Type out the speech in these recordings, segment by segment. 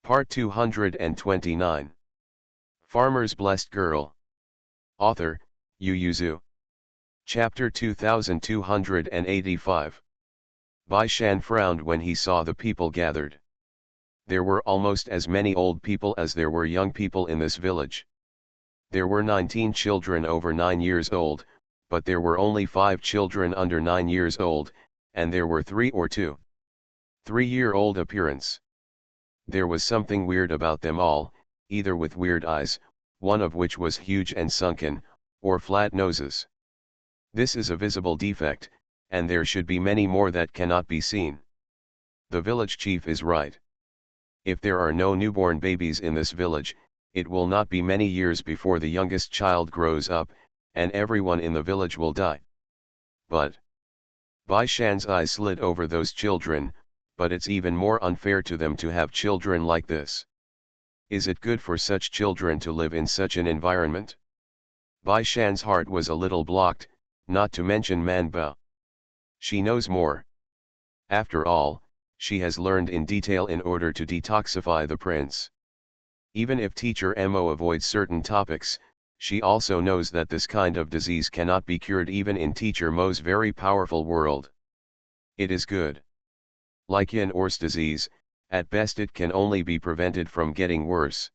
Part 229. Farmer's Blessed Girl. Author, Yu Yuzu. Chapter 2285. Bai Shan frowned when he saw the people gathered. There were almost as many old people as there were young people in this village. There were 19 children over 9 years old, but there were only 5 children under 9 years old, and there were 3 or 2. 3-year-old appearance. There was something weird about them all, either with weird eyes, one of which was huge and sunken, or flat noses. This is a visible defect, and there should be many more that cannot be seen. The village chief is right. If there are no newborn babies in this village, it will not be many years before the youngest child grows up, and everyone in the village will die. But Bai Shan's eyes slid over those children, but it's even more unfair to them to have children like this. Is it good for such children to live in such an environment? Bai Shan's heart was a little blocked, not to mention Man Bao. She knows more. After all, she has learned in detail in order to detoxify the prince. Even if teacher Mo avoids certain topics, she also knows that this kind of disease cannot be cured even in teacher Mo's very powerful world. It is good. Like Yin Or's disease, at best it can only be prevented from getting worse.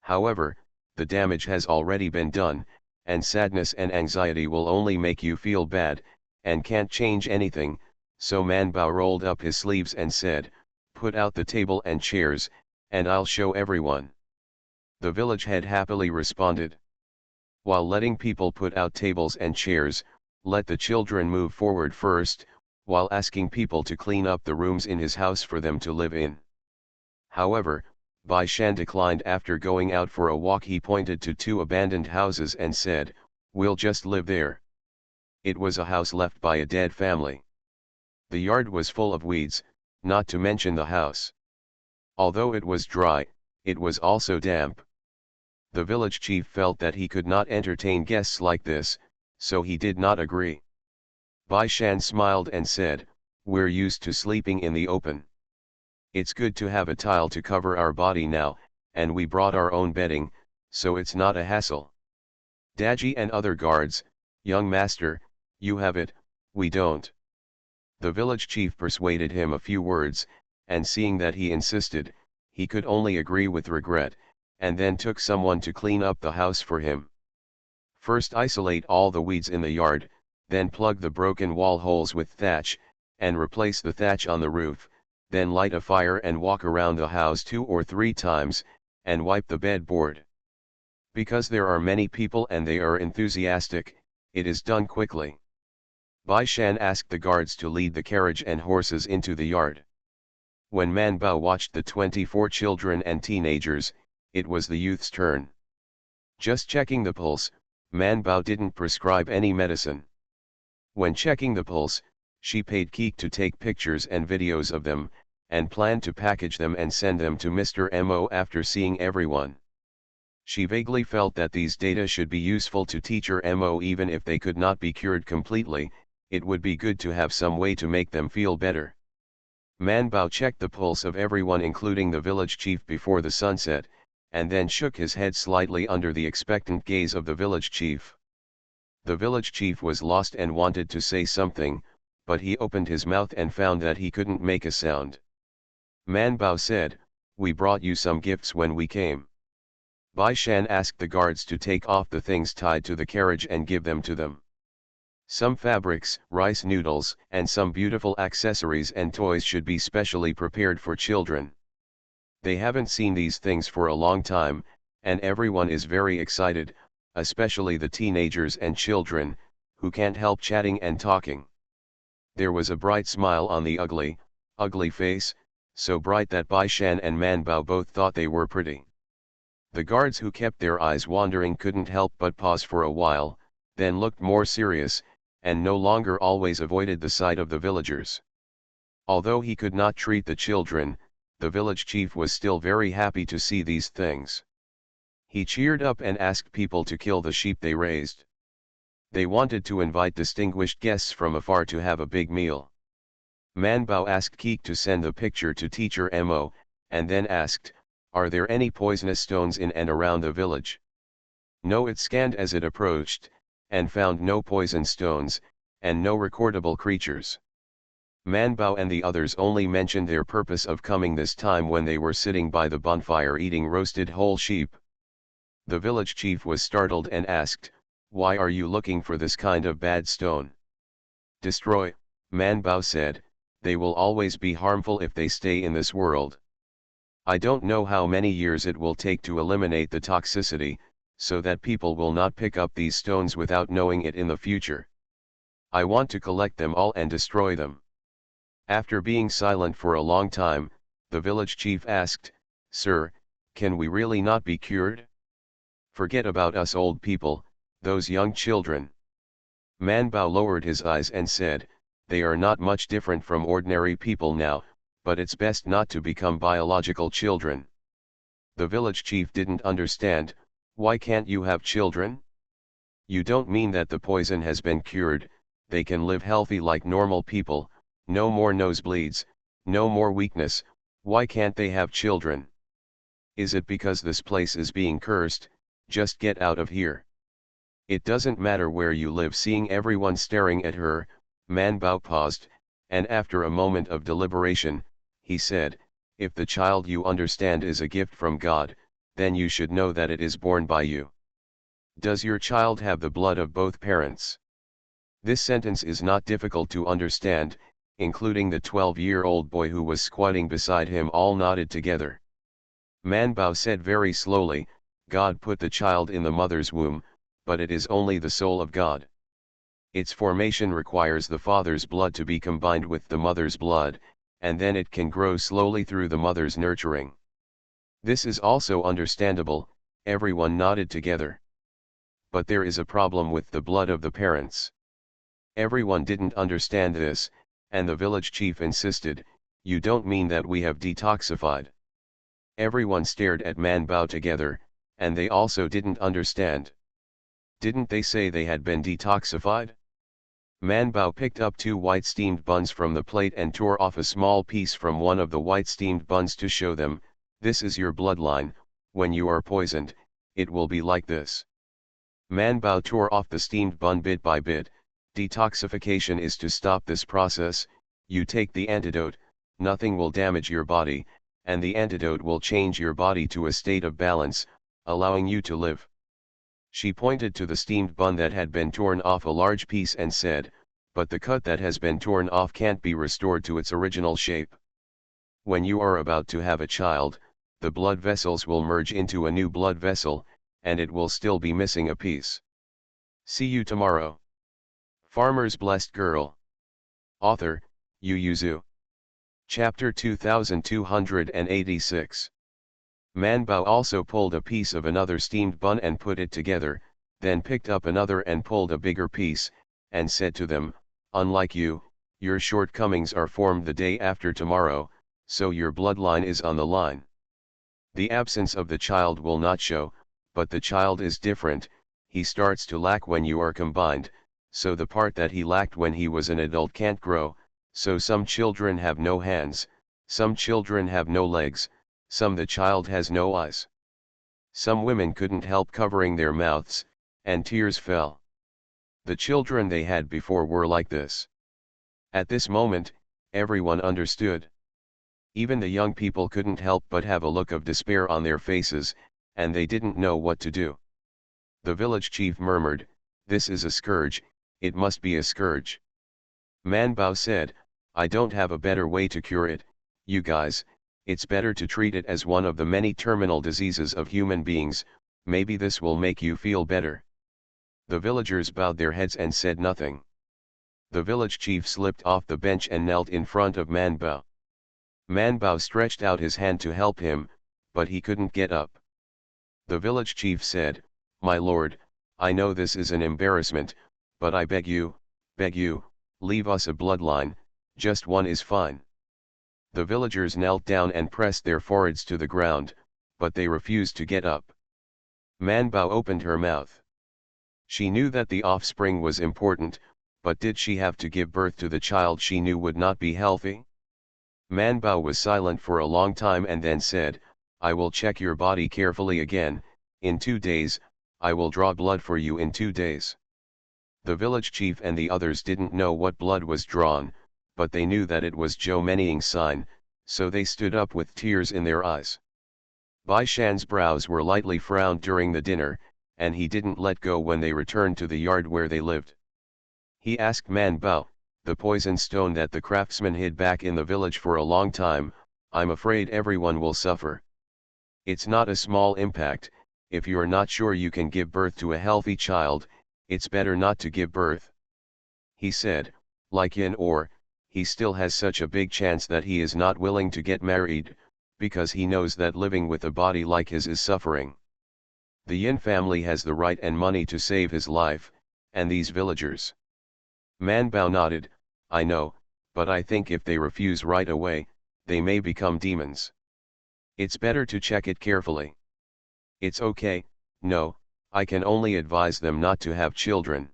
However, the damage has already been done, and sadness and anxiety will only make you feel bad, and can't change anything, so Man Bao rolled up his sleeves and said, "Put out the table and chairs, and I'll show everyone." The village head happily responded. While letting people put out tables and chairs, let the children move forward first, while asking people to clean up the rooms in his house for them to live in. However, Bai Shan declined. After going out for a walk, he pointed to 2 abandoned houses and said, "We'll just live there." It was a house left by a dead family. The yard was full of weeds, not to mention the house. Although it was dry, it was also damp. The village chief felt that he could not entertain guests like this, so he did not agree. Bai Shan smiled and said, "We're used to sleeping in the open. It's good to have a tile to cover our body now, and we brought our own bedding, so it's not a hassle." Daji and other guards, "Young master, you have it, we don't." The village chief persuaded him a few words, and seeing that he insisted, he could only agree with regret, and then took someone to clean up the house for him. First isolate all the weeds in the yard, then plug the broken wall holes with thatch, and replace the thatch on the roof, then light a fire and walk around the house 2 or 3 times, and wipe the bed board. Because there are many people and they are enthusiastic, it is done quickly. Bai Shan asked the guards to lead the carriage and horses into the yard. When Man Bao watched the 24 children and teenagers, it was the youth's turn. Just checking the pulse, Man Bao didn't prescribe any medicine. When checking the pulse, she paid Keek to take pictures and videos of them, and planned to package them and send them to Mr. Mo after seeing everyone. She vaguely felt that these data should be useful to teacher Mo. Even if they could not be cured completely, it would be good to have some way to make them feel better. Man Bao checked the pulse of everyone including the village chief before the sunset, and then shook his head slightly under the expectant gaze of the village chief. The village chief was lost and wanted to say something, but he opened his mouth and found that he couldn't make a sound. Man Bao said, "We brought you some gifts when we came." Bai Shan asked the guards to take off the things tied to the carriage and give them to them. Some fabrics, rice noodles, and some beautiful accessories and toys should be specially prepared for children. They haven't seen these things for a long time, and everyone is very excited, especially the teenagers and children, who can't help chatting and talking. There was a bright smile on the ugly face, so bright that Bai Shan and Man Bao both thought they were pretty. The guards who kept their eyes wandering couldn't help but pause for a while, then looked more serious, and no longer always avoided the sight of the villagers. Although he could not treat the children, the village chief was still very happy to see these things. He cheered up and asked people to kill the sheep they raised. They wanted to invite distinguished guests from afar to have a big meal. Man Bao asked Keek to send the picture to teacher Mo, and then asked, Are there any poisonous stones in and around the village? No, it scanned as it approached, and found no poison stones, and no recordable creatures. Manbao and the others only mentioned their purpose of coming this time when they were sitting by the bonfire eating roasted whole sheep. The village chief was startled and asked, "Why are you looking for this kind of bad stone?" "Destroy," Manbao said, "they will always be harmful if they stay in this world. I don't know how many years it will take to eliminate the toxicity, so that people will not pick up these stones without knowing it in the future. I want to collect them all and destroy them." After being silent for a long time, the village chief asked, "Sir, can we really not be cured? Forget about us old people, those young children." Manbao lowered his eyes and said, "They are not much different from ordinary people now, but it's best not to become biological children." The village chief didn't understand. "Why can't you have children? You don't mean that the poison has been cured, they can live healthy like normal people, no more nosebleeds, no more weakness, why can't they have children? Is it because this place is being cursed? Just get out of here." "It doesn't matter where you live." Seeing everyone staring at her, Manbao paused, and after a moment of deliberation, he said, "If the child you understand is a gift from God, then you should know that it is born by you. Does your child have the blood of both parents?" This sentence is not difficult to understand, including the 12-year-old boy who was squatting beside him. All nodded together. Manbao said very slowly, "God put the child in the mother's womb, but it is only the soul of God. Its formation requires the father's blood to be combined with the mother's blood, and then it can grow slowly through the mother's nurturing." This is also understandable, everyone nodded together. "But there is a problem with the blood of the parents." Everyone didn't understand this, and the village chief insisted, "You don't mean that we have detoxified?" Everyone stared at Manbao together, and they also didn't understand. "Didn't they say they had been detoxified?" Manbao picked up 2 white steamed buns from the plate and tore off a small piece from one of the white steamed buns to show them, "This is your bloodline, when you are poisoned, it will be like this." Manbao tore off the steamed bun bit by bit. "Detoxification is to stop this process, you take the antidote, nothing will damage your body, and the antidote will change your body to a state of balance, allowing you to live." She pointed to the steamed bun that had been torn off a large piece and said, "But the cut that has been torn off can't be restored to its original shape. When you are about to have a child, the blood vessels will merge into a new blood vessel, and it will still be missing a piece. See you tomorrow." Farmer's Blessed Girl. Author, Yu Yuzu. Chapter 2286. Manbao also pulled a piece of another steamed bun and put it together, then picked up another and pulled a bigger piece, and said to them, "Unlike you, your shortcomings are formed the day after tomorrow, so your bloodline is on the line. The absence of the child will not show, but the child is different, he starts to lack when you are combined, so the part that he lacked when he was an adult can't grow, so some children have no hands, some children have no legs, some the child has no eyes. Some women couldn't help covering their mouths, and tears fell. The children they had before were like this." At this moment, everyone understood. Even the young people couldn't help but have a look of despair on their faces, and they didn't know what to do. The village chief murmured, "This is a scourge, it must be a scourge." Manbao said, "I don't have a better way to cure it, you guys, it's better to treat it as one of the many terminal diseases of human beings, maybe this will make you feel better." The villagers bowed their heads and said nothing. The village chief slipped off the bench and knelt in front of Manbao. Manbao stretched out his hand to help him, but he couldn't get up. The village chief said, "My lord, I know this is an embarrassment, but I beg you, leave us a bloodline, just one is fine." The villagers knelt down and pressed their foreheads to the ground, but they refused to get up. Manbao opened her mouth. She knew that the offspring was important, but did she have to give birth to the child she knew would not be healthy? Manbao was silent for a long time and then said, I will check your body carefully again, in 2 days, I will draw blood for you in 2 days. The village chief and the others didn't know what blood was drawn, but they knew that it was Zhou Meniying's sign, so they stood up with tears in their eyes. Bai Shan's brows were lightly frowned during the dinner, and he didn't let go when they returned to the yard where they lived. He asked Man Bao, the poison stone that the craftsman hid back in the village for a long time, I'm afraid everyone will suffer. It's not a small impact. If you're not sure you can give birth to a healthy child, it's better not to give birth. He said, like Yin or, he still has such a big chance that he is not willing to get married, because he knows that living with a body like his is suffering. The Yin family has the right and money to save his life, and these villagers. Man Bao nodded, I know, but I think if they refuse right away, they may become demons. It's better to check it carefully. It's okay, no, I can only advise them not to have children.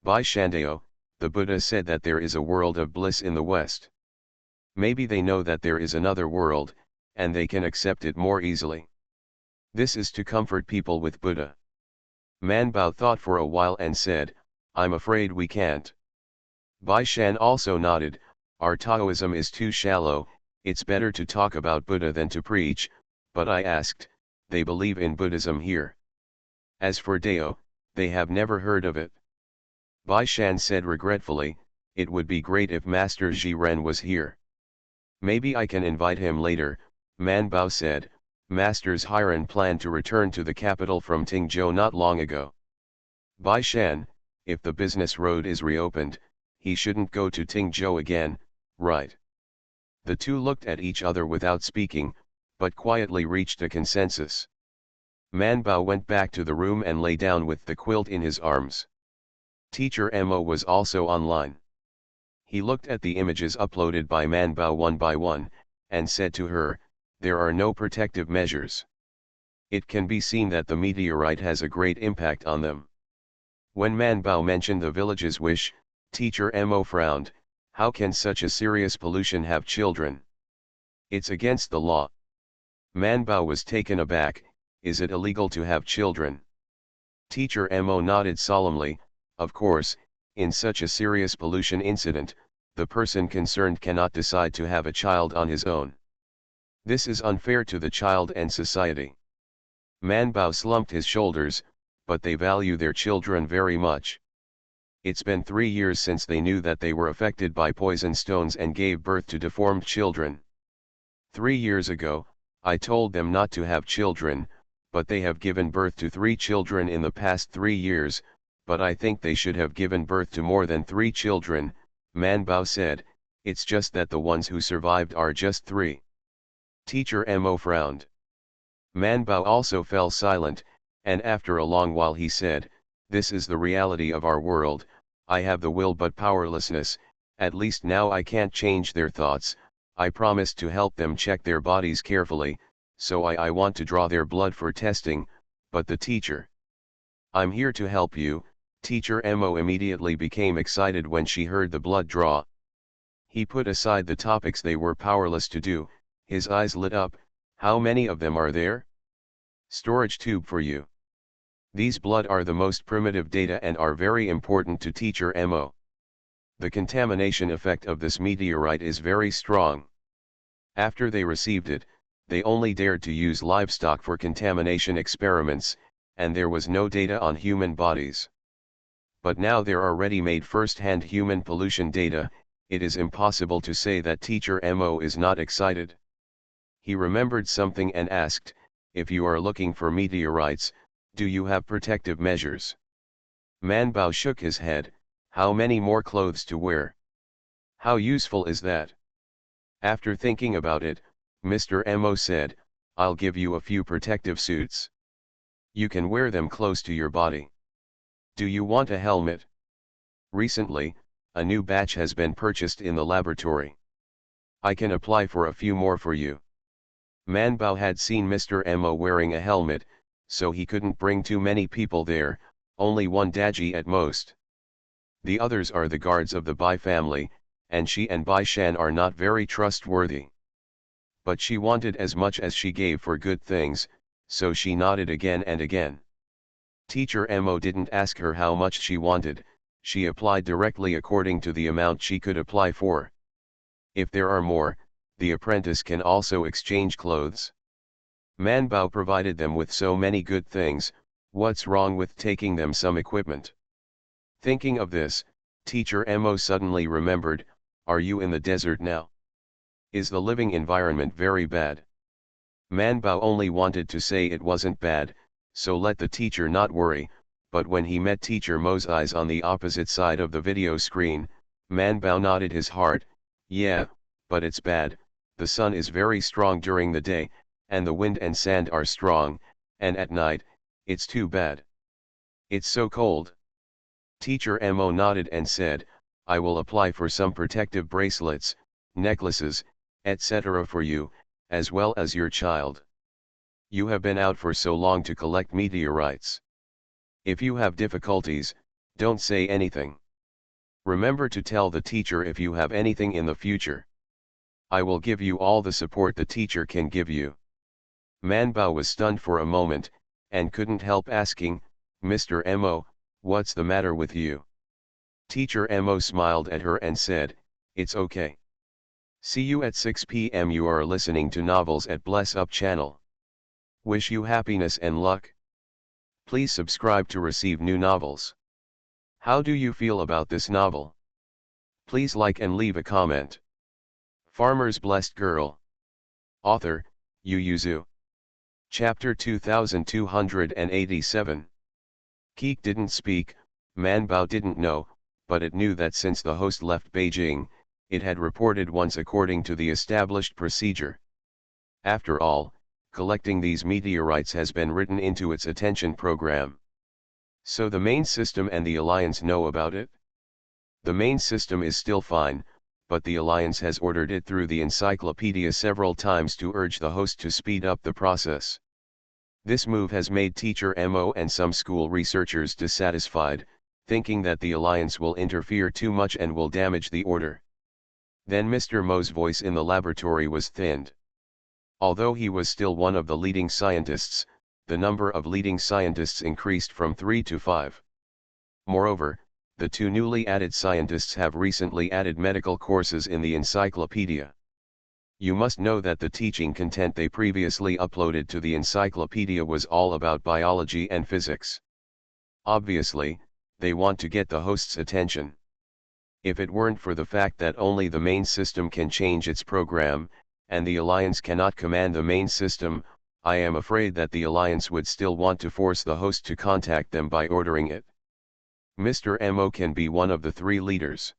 Bai Shandao, the Buddha said that there is a world of bliss in the West. Maybe they know that there is another world, and they can accept it more easily. This is to comfort people with Buddha. Man Bao thought for a while and said, I'm afraid we can't. Bai Shan also nodded, our Taoism is too shallow, it's better to talk about Buddha than to preach, but I asked, they believe in Buddhism here. As for Dao, they have never heard of it. Bai Shan said regretfully, it would be great if Master Zhi Ren was here. Maybe I can invite him later, Man Bao said. Masters Hiren planned to return to the capital from Tingzhou not long ago. Bai Shan, if the business road is reopened, he shouldn't go to Tingzhou again, right? The two looked at each other without speaking, but quietly reached a consensus. Man Bao went back to the room and lay down with the quilt in his arms. Teacher Mo was also online. He looked at the images uploaded by Man Bao one by one, and said to her, there are no protective measures. It can be seen that the meteorite has a great impact on them. When Man Bao mentioned the village's wish, Teacher Mo frowned, how can such a serious pollution have children? It's against the law. Man Bao was taken aback, is it illegal to have children? Teacher Mo nodded solemnly, of course, in such a serious pollution incident, the person concerned cannot decide to have a child on his own. This is unfair to the child and society. Man Bao slumped his shoulders, but they value their children very much. It's been 3 years since they knew that they were affected by poison stones and gave birth to deformed children. 3 years ago, I told them not to have children, but they have given birth to 3 children in the past 3 years, but I think they should have given birth to more than 3 children, Man Bao said, it's just that the ones who survived are just 3. Teacher Mo frowned. Man Bao also fell silent, and after a long while he said, this is the reality of our world, I have the will but powerlessness, at least now I can't change their thoughts, I promised to help them check their bodies carefully, so I want to draw their blood for testing, but the teacher. I'm here to help you. Teacher Mo immediately became excited when she heard the blood draw. He put aside the topics they were powerless to do, his eyes lit up, how many of them are there? Storage tube for you. These blood are the most primitive data and are very important to Teacher Mo. The contamination effect of this meteorite is very strong. After they received it, they only dared to use livestock for contamination experiments, and there was no data on human bodies. But now there are ready-made first-hand human pollution data, it is impossible to say that Teacher Mo is not excited. He remembered something and asked, if you are looking for meteorites, do you have protective measures? Man Bao shook his head, how many more clothes to wear? How useful is that? After thinking about it, Mr. Mo said, I'll give you a few protective suits. You can wear them close to your body. Do you want a helmet? Recently, a new batch has been purchased in the laboratory. I can apply for a few more for you. Man Bao had seen Mr. Mo wearing a helmet, so he couldn't bring too many people there, only one Daji at most. The others are the guards of the Bai family, and she and Bai Shan are not very trustworthy. But she wanted as much as she gave for good things, so she nodded again and again. Teacher Mo didn't ask her how much she wanted, she applied directly according to the amount she could apply for. If there are more, the apprentice can also exchange clothes. Man Bao provided them with so many good things, what's wrong with taking them some equipment? Thinking of this, Teacher Mo suddenly remembered, are you in the desert now? Is the living environment very bad? Man Bao only wanted to say it wasn't bad, so let the teacher not worry, but when he met Teacher Mo's eyes on the opposite side of the video screen, Man Bao nodded his heart, yeah, but it's bad, the sun is very strong during the day, and the wind and sand are strong, and at night, it's too bad. It's so cold. Teacher Mo nodded and said, I will apply for some protective bracelets, necklaces, etc. for you, as well as your child. You have been out for so long to collect meteorites. If you have difficulties, don't say anything. Remember to tell the teacher if you have anything in the future. I will give you all the support the teacher can give you. Man Bao was stunned for a moment, and couldn't help asking, Mr. Mo, what's the matter with you? Teacher Mo smiled at her and said, it's okay. See you at 6 p.m. You are listening to Novels at Bless Up channel. Wish you happiness and luck. Please subscribe to receive new novels. How do you feel about this novel? Please like and leave a comment. Farmer's Blessed Girl. Author, Yu Yuzu. Chapter 2287. Keek didn't speak, Man Bao didn't know, but it knew that since the host left Beijing, it had reported once according to the established procedure. After all, collecting these meteorites has been written into its attention program. So the main system and the Alliance know about it? The main system is still fine, but the Alliance has ordered it through the encyclopedia several times to urge the host to speed up the process. This move has made Teacher Mo and some school researchers dissatisfied, thinking that the Alliance will interfere too much and will damage the order. Then Mr. Mo's voice in the laboratory was thinned. Although he was still one of the leading scientists, the number of leading scientists increased from 3 to 5. Moreover, the two newly added scientists have recently added medical courses in the encyclopedia. You must know that the teaching content they previously uploaded to the encyclopedia was all about biology and physics. Obviously, they want to get the host's attention. If it weren't for the fact that only the main system can change its program, and the Alliance cannot command the main system, I am afraid that the Alliance would still want to force the host to contact them by ordering it. Mr. Mo can be one of the three leaders.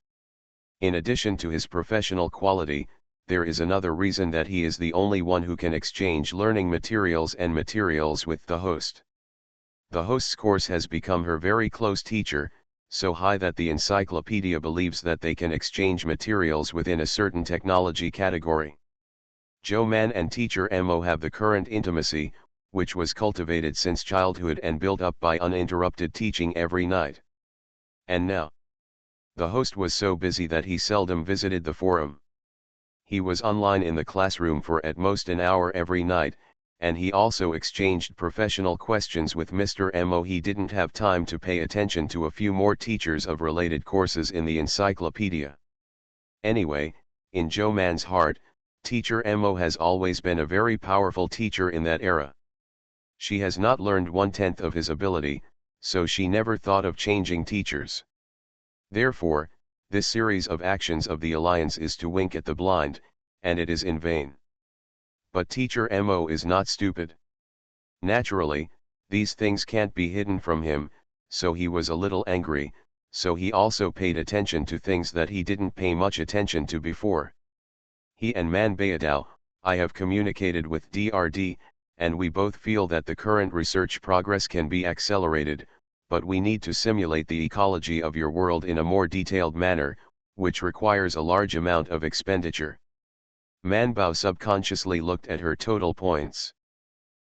In addition to his professional quality, there is another reason that he is the only one who can exchange learning materials and materials with the host. The host's course has become her very close teacher, so high that the encyclopedia believes that they can exchange materials within a certain technology category. Joe Man and Teacher Mo have the current intimacy, which was cultivated since childhood and built up by uninterrupted teaching every night. And now, the host was so busy that he seldom visited the forum. He was online in the classroom for at most an hour every night, and he also exchanged professional questions with Mr. Mo. He didn't have time to pay attention to a few more teachers of related courses in the encyclopedia. Anyway, in Joe Man's heart, Teacher Mo has always been a very powerful teacher in that era. She has not learned 1/10 of his ability, so she never thought of changing teachers. Therefore, this series of actions of the Alliance is to wink at the blind, and it is in vain. But Teacher Mo is not stupid. Naturally, these things can't be hidden from him, so he was a little angry, so he also paid attention to things that he didn't pay much attention to before. He and Man Baidao, I have communicated with DRD, and we both feel that the current research progress can be accelerated, but we need to simulate the ecology of your world in a more detailed manner, which requires a large amount of expenditure. Man Bao subconsciously looked at her total points.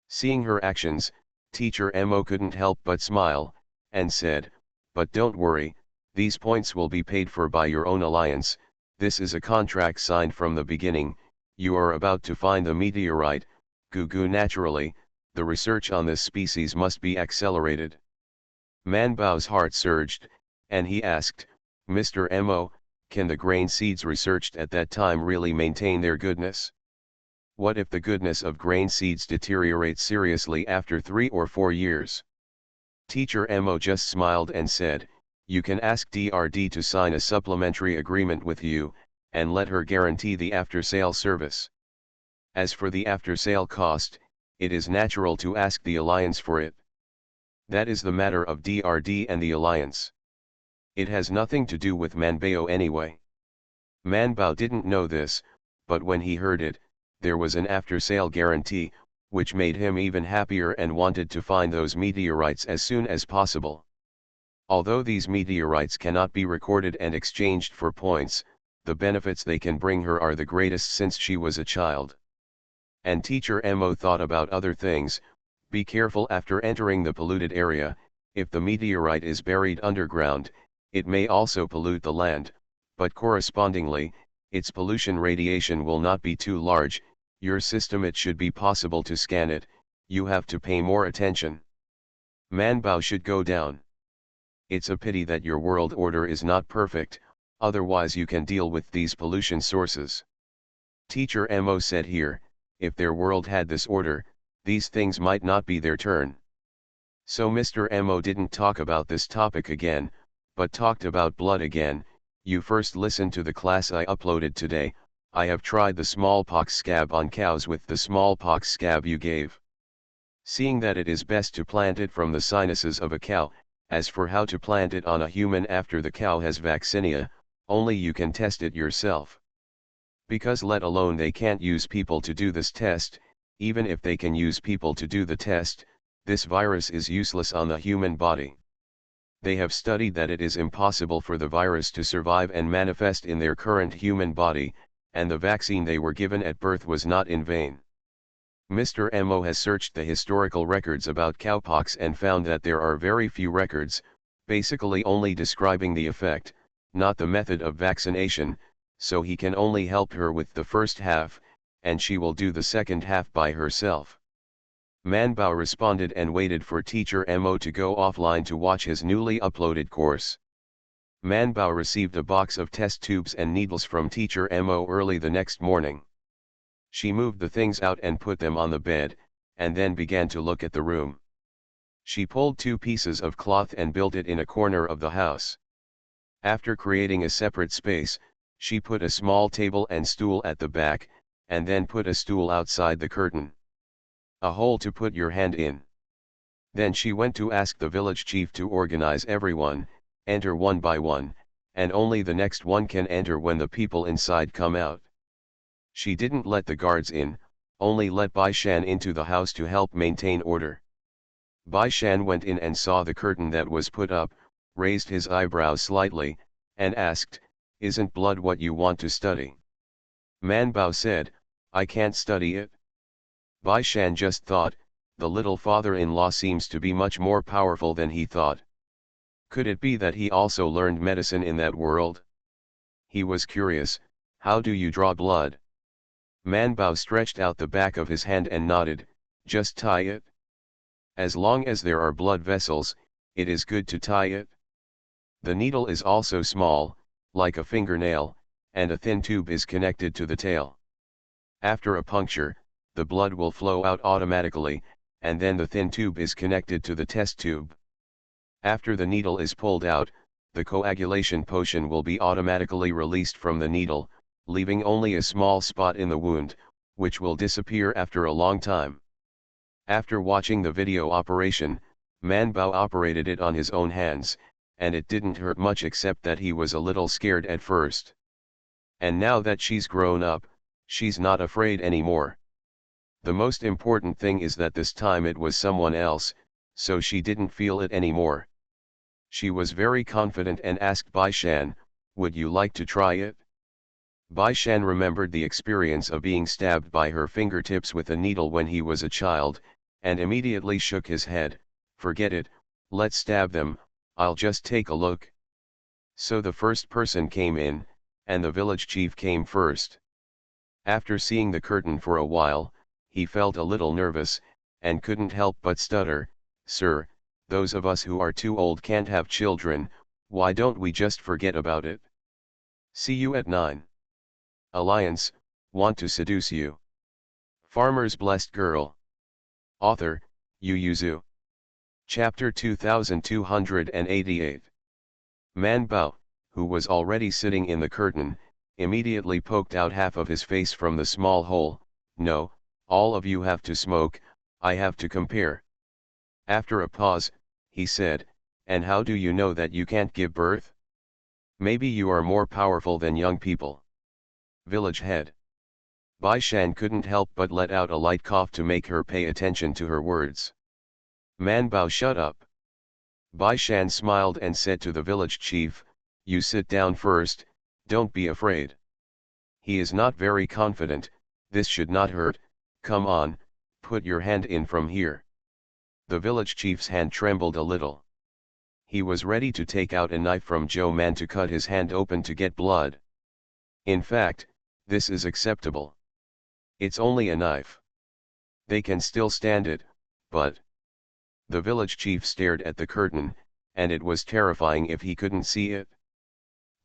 Seeing her actions, Teacher Mo couldn't help but smile, and said, but don't worry, these points will be paid for by your own Alliance. This is a contract signed from the beginning, You are about to find the meteorite, Gugu. Naturally, the research on this species must be accelerated. Man Bao's heart surged, and he asked, Mr. Mo, can the grain seeds researched at that time really maintain their goodness? What if the goodness of grain seeds deteriorates seriously after 3 or 4 years? Teacher Mo just smiled and said, you can ask DRD to sign a supplementary agreement with you, and let her guarantee the after-sale service. As for the after-sale cost, it is natural to ask the Alliance for it. That is the matter of DRD and the Alliance. It has nothing to do with Manbao anyway. Manbao didn't know this, but when he heard it, there was an after-sale guarantee, which made him even happier and wanted to find those meteorites as soon as possible. Although these meteorites cannot be recorded and exchanged for points, the benefits they can bring her are the greatest since she was a child. And Teacher Mo thought about other things. Be careful after entering the polluted area. If the meteorite is buried underground, it may also pollute the land, but correspondingly, its pollution radiation will not be too large. Your system, it should be possible to scan it. You have to pay more attention. Manbao should go down. It's a pity that your world order is not perfect, otherwise you can deal with these pollution sources. Teacher Mo said here, if their world had this order, these things might not be their turn. So Mr. Mo didn't talk about this topic again, but talked about blood again. You first listen to the class I uploaded today. I have tried the smallpox scab on cows with the smallpox scab you gave. Seeing that it is best to plant it from the sinuses of a cow, as for how to plant it on a human after the cow has vaccinia, only you can test it yourself. Because let alone they can't use people to do this test. Even if they can use people to do the test, this virus is useless on the human body. They have studied that it is impossible for the virus to survive and manifest in their current human body, and the vaccine they were given at birth was not in vain. Mr. Mo has searched the historical records about cowpox and found that there are very few records, basically only describing the effect, not the method of vaccination, so he can only help her with the first half, and she will do the second half by herself. Manbao responded and waited for Teacher Mo to go offline to watch his newly uploaded course. Manbao received a box of test tubes and needles from Teacher Mo early the next morning. She moved the things out and put them on the bed, and then began to look at the room. She pulled 2 pieces of cloth and built it in a corner of the house. After creating a separate space, she put a small table and stool at the back, and then put a stool outside the curtain. A hole to put your hand in. Then she went to ask the village chief to organize everyone, enter one by one, and only the next one can enter when the people inside come out. She didn't let the guards in, only let Bai Shan into the house to help maintain order. Bai Shan went in and saw the curtain that was put up, raised his eyebrows slightly, and asked, isn't blood what you want to study? Manbao said, I can't study it. Bai Shan just thought, the little father-in-law seems to be much more powerful than he thought. Could it be that he also learned medicine in that world? He was curious, how do you draw blood? Manbao stretched out the back of his hand and nodded, just tie it. As long as there are blood vessels, it is good to tie it. The needle is also small, like a fingernail, and a thin tube is connected to the tail. After a puncture, the blood will flow out automatically, and then the thin tube is connected to the test tube. After the needle is pulled out, the coagulation potion will be automatically released from the needle, leaving only a small spot in the wound, which will disappear after a long time. After watching the video operation, Manbao operated it on his own hands, and it didn't hurt much except that he was a little scared at first. And now that she's grown up, she's not afraid anymore. The most important thing is that this time it was someone else, so she didn't feel it anymore. She was very confident and asked Bai Shan, would you like to try it? Bai Shan remembered the experience of being stabbed by her fingertips with a needle when he was a child, and immediately shook his head, forget it, let's stab them, I'll just take a look. So the first person came in, and the village chief came first. After seeing the curtain for a while, he felt a little nervous, and couldn't help but stutter, "Sir, those of us who are too old can't have children, why don't we just forget about it? See you at 9. Alliance, want to seduce you. Farmer's Blessed Girl. Author, Yu Yuzu. Chapter 2288. Man Bao, who was already sitting in the curtain, immediately poked out half of his face from the small hole. "No, all of you have to smoke, I have to compare." After a pause, he said, "And how do you know that you can't give birth? Maybe you are more powerful than young people." Village head. Bai Shan couldn't help but let out a light cough to make her pay attention to her words. Man Bao, shut up. Bai Shan smiled and said to the village chief, "You sit down first, don't be afraid. He is not very confident, this should not hurt, come on, put your hand in from here." The village chief's hand trembled a little. He was ready to take out a knife from Joe Man to cut his hand open to get blood. In fact, this is acceptable. It's only a knife. They can still stand it, but... The village chief stared at the curtain, and it was terrifying if he couldn't see it.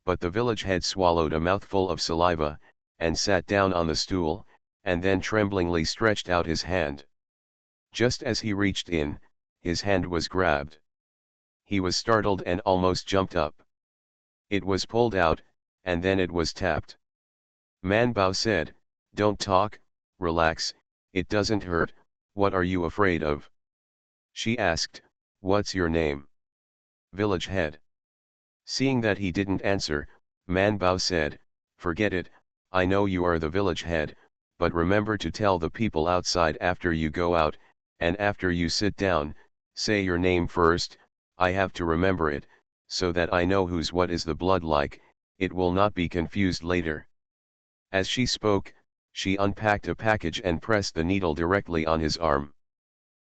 But the village head swallowed a mouthful of saliva, and sat down on the stool, and then tremblingly stretched out his hand. Just as he reached in, his hand was grabbed. He was startled and almost jumped up. It was pulled out, and then it was tapped. Man Bao said, "Don't talk, relax, it doesn't hurt, what are you afraid of?" She asked, "What's your name?" Village head. Seeing that he didn't answer, Man Bao said, "Forget it, I know you are the village head, but remember to tell the people outside after you go out, and after you sit down, say your name first, I have to remember it, so that I know whose what is the blood like, it will not be confused later." As she spoke, she unpacked a package and pressed the needle directly on his arm.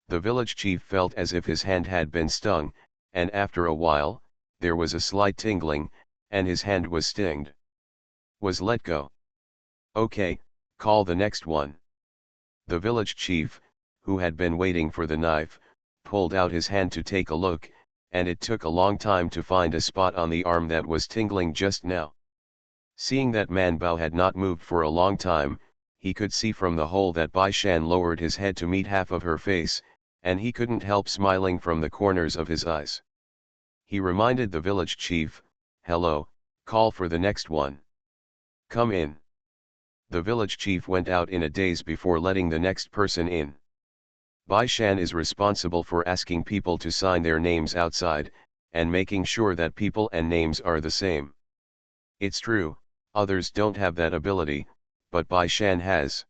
The village chief felt as if his hand had been stung, and after a while, there was a slight tingling, and his hand was stinged. Was let go. "Okay, call the next one." The village chief, who had been waiting for the knife, pulled out his hand to take a look, and it took a long time to find a spot on the arm that was tingling just now. Seeing that Man Bao had not moved for a long time, he could see from the hole that Bai Shan lowered his head to meet half of her face, and he couldn't help smiling from the corners of his eyes. He reminded the village chief, "Hello, call for the next one. Come in." The village chief went out in a daze before letting the next person in. Bai Shan is responsible for asking people to sign their names outside, and making sure that people and names are the same. It's true, others don't have that ability, but Bai Shan has.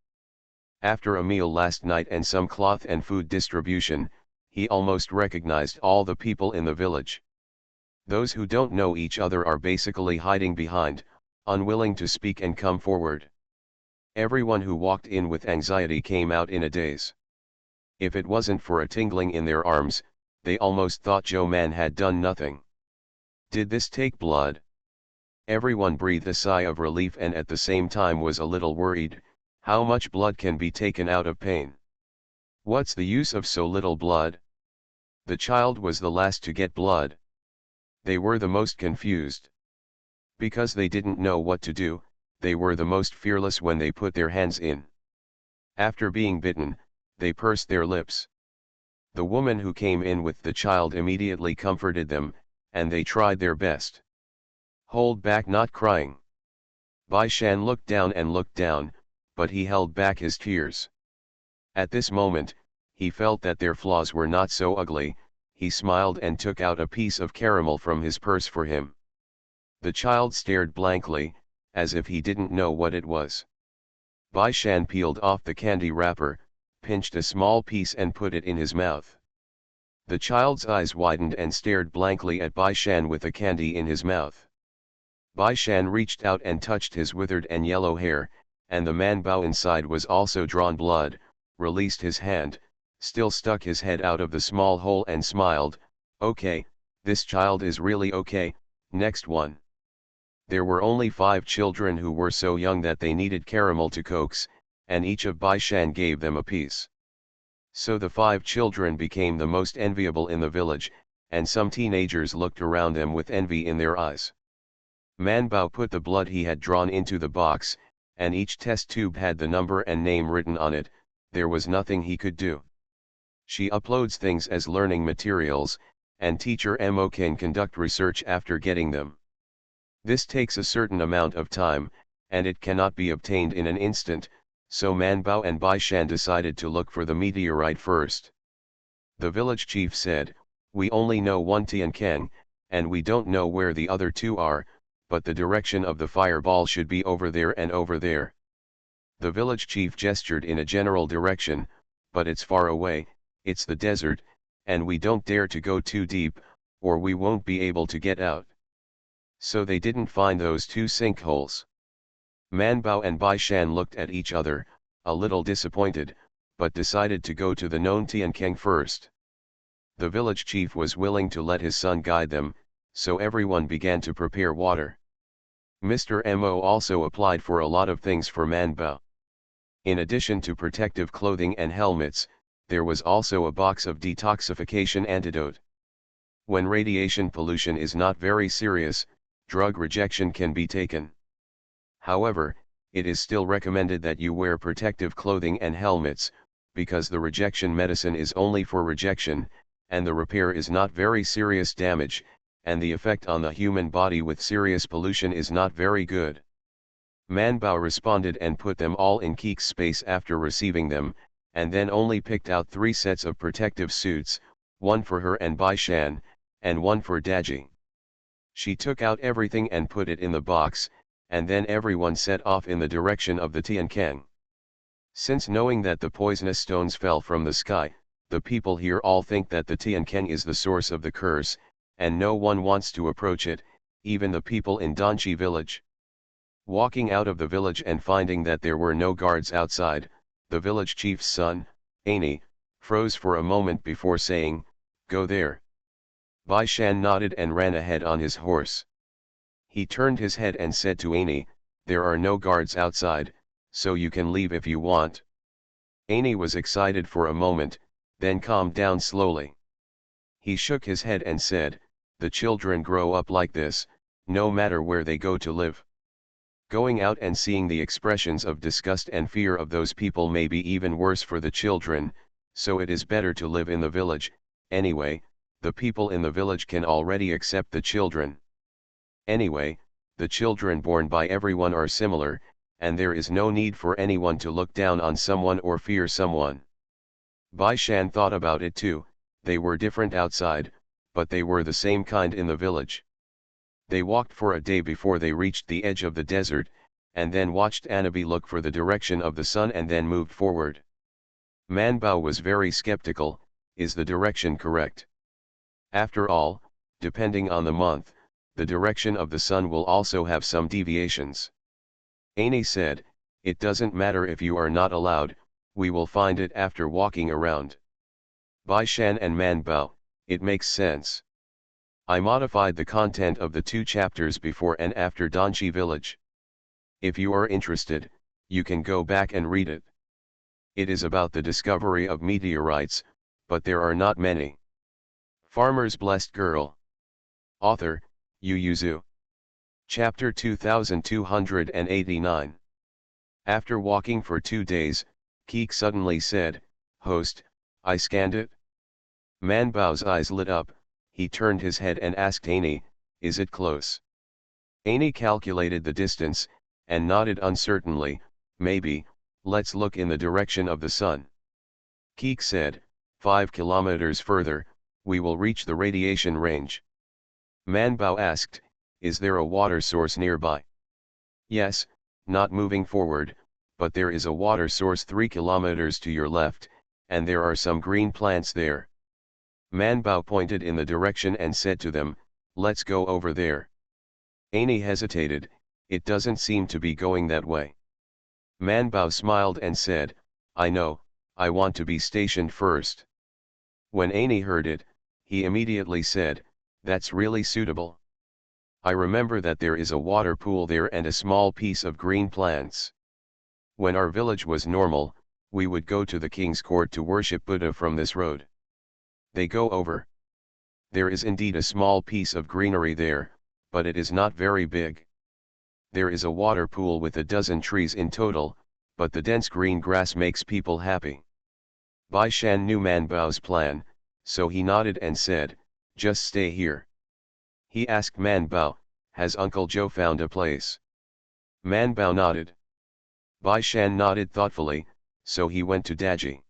After a meal last night and some cloth and food distribution, he almost recognized all the people in the village. Those who don't know each other are basically hiding behind, unwilling to speak and come forward. Everyone who walked in with anxiety came out in a daze. If it wasn't for a tingling in their arms, they almost thought Joe Man had done nothing. Did this take blood? Everyone breathed a sigh of relief and at the same time was a little worried. How much blood can be taken out of pain? What's the use of so little blood? The child was the last to get blood. They were the most confused. Because they didn't know what to do, they were the most fearless when they put their hands in. After being bitten, they pursed their lips. The woman who came in with the child immediately comforted them, and they tried their best. Hold back, not crying. Bai Shan looked down, but he held back his tears. At this moment, he felt that their flaws were not so ugly. He smiled and took out a piece of caramel from his purse for him. The child stared blankly, as if he didn't know what it was. Bai Shan peeled off the candy wrapper, pinched a small piece and put it in his mouth. The child's eyes widened and stared blankly at Bai Shan with the candy in his mouth. Bai Shan reached out and touched his withered and yellow hair, and the Man Bao inside was also drawn blood, released his hand, still stuck his head out of the small hole and smiled, "Okay, this child is really okay, next one." There were only 5 children who were so young that they needed caramel to coax, and each of Bai Shan gave them a piece. So the 5 children became the most enviable in the village, and some teenagers looked around them with envy in their eyes. Man Bao put the blood he had drawn into the box, and each test tube had the number and name written on it. There was nothing he could do. She uploads things as learning materials, and teacher Mo can conduct research after getting them. This takes a certain amount of time, and it cannot be obtained in an instant, so Man Bao and Bai Shan decided to look for the meteorite first. The village chief said, "We only know one Tiankeng, and we don't know where the other 2 are, but the direction of the fireball should be over there and over there." The village chief gestured in a general direction, "But it's far away, it's the desert, and we don't dare to go too deep, or we won't be able to get out." So they didn't find those 2 sinkholes. Man Bao and Bai Shan looked at each other, a little disappointed, but decided to go to the known Tiankeng first. The village chief was willing to let his son guide them, so everyone began to prepare water. Mr. Mo also applied for a lot of things for Man Bao. In addition to protective clothing and helmets, there was also a box of detoxification antidote. When radiation pollution is not very serious, drug rejection can be taken. However, it is still recommended that you wear protective clothing and helmets, because the rejection medicine is only for rejection, and the repair is not very serious damage, and the effect on the human body with serious pollution is not very good. Man Bao responded and put them all in Keek's space after receiving them, and then only picked out 3 sets of protective suits, 1 for her and Bai Shan, and 1 for Daji. She took out everything and put it in the box, and then everyone set off in the direction of the Tiankeng. Since knowing that the poisonous stones fell from the sky, the people here all think that the Tiankeng is the source of the curse, and no one wants to approach it, even the people in Danchi village. Walking out of the village and finding that there were no guards outside, the village chief's son, Ani, froze for a moment before saying, "Go there." Bai Shan nodded and ran ahead on his horse. He turned his head and said to Ani, "There are no guards outside, so you can leave if you want." Ani was excited for a moment, then calmed down slowly. He shook his head and said, "The children grow up like this, no matter where they go to live. Going out and seeing the expressions of disgust and fear of those people may be even worse for the children, so it is better to live in the village. Anyway, the people in the village can already accept the children. Anyway, the children born by everyone are similar, and there is no need for anyone to look down on someone or fear someone." Bai Shan thought about it too. They were different outside, but they were the same kind in the village. They walked for a day before they reached the edge of the desert, and then watched Anabi look for the direction of the sun and then moved forward. Man Bao was very skeptical, is the direction correct? After all, depending on the month, the direction of the sun will also have some deviations. Ani said, "It doesn't matter if you are not allowed, we will find it after walking around." Bai Shan and Man Bao, "It makes sense. I modified the content of the 2 chapters before and after Danchi village. If you are interested, you can go back and read it. It is about the discovery of meteorites, but there are not many." Farmer's Blessed Girl. Author, Yu Yuzu. Chapter 2289. After walking for 2 days, Keek suddenly said, "Host, I scanned it." Man Bao's eyes lit up, he turned his head and asked Ani, "Is it close?" Ani calculated the distance, and nodded uncertainly, "Maybe, let's look in the direction of the sun." Keek said, 5 kilometers further, we will reach the radiation range." Man Bao asked, "Is there a water source nearby?" "Yes, not moving forward, but there is a water source 3 kilometers to your left, and there are some green plants there." Man Bao pointed in the direction and said to them, "Let's go over there." Ani hesitated, "It doesn't seem to be going that way." Man Bao smiled and said, "I know, I want to be stationed first." When Ani heard it, he immediately said, "That's really suitable. I remember that there is a water pool there and a small piece of green plants. When our village was normal, we would go to the king's court to worship Buddha from this road. They go over. There is indeed a small piece of greenery there, but it is not very big. There is a water pool with a dozen trees in total, but the dense green grass makes people happy. Bai Shan knew Man Bao's plan, so he nodded and said, "Just stay here." He asked Man Bao, "Has Uncle Joe found a place?" Man Bao nodded. Bai Shan nodded thoughtfully, so he went to Daji.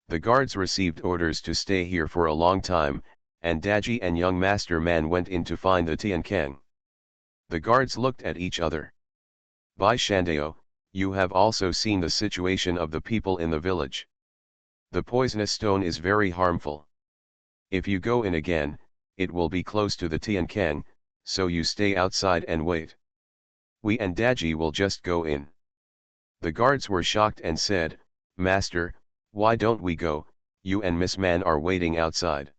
The guards received orders to stay here for a long time, and Daji and young Master Man went in to find the Tian Keng. The guards looked at each other. "Bai Shandao, you have also seen the situation of the people in the village. The poisonous stone is very harmful. If you go in again, it will be close to the Tian Keng, so you stay outside and wait. We and Daji will just go in." The guards were shocked and said, "Master, why don't we go? You and Miss Man are waiting outside."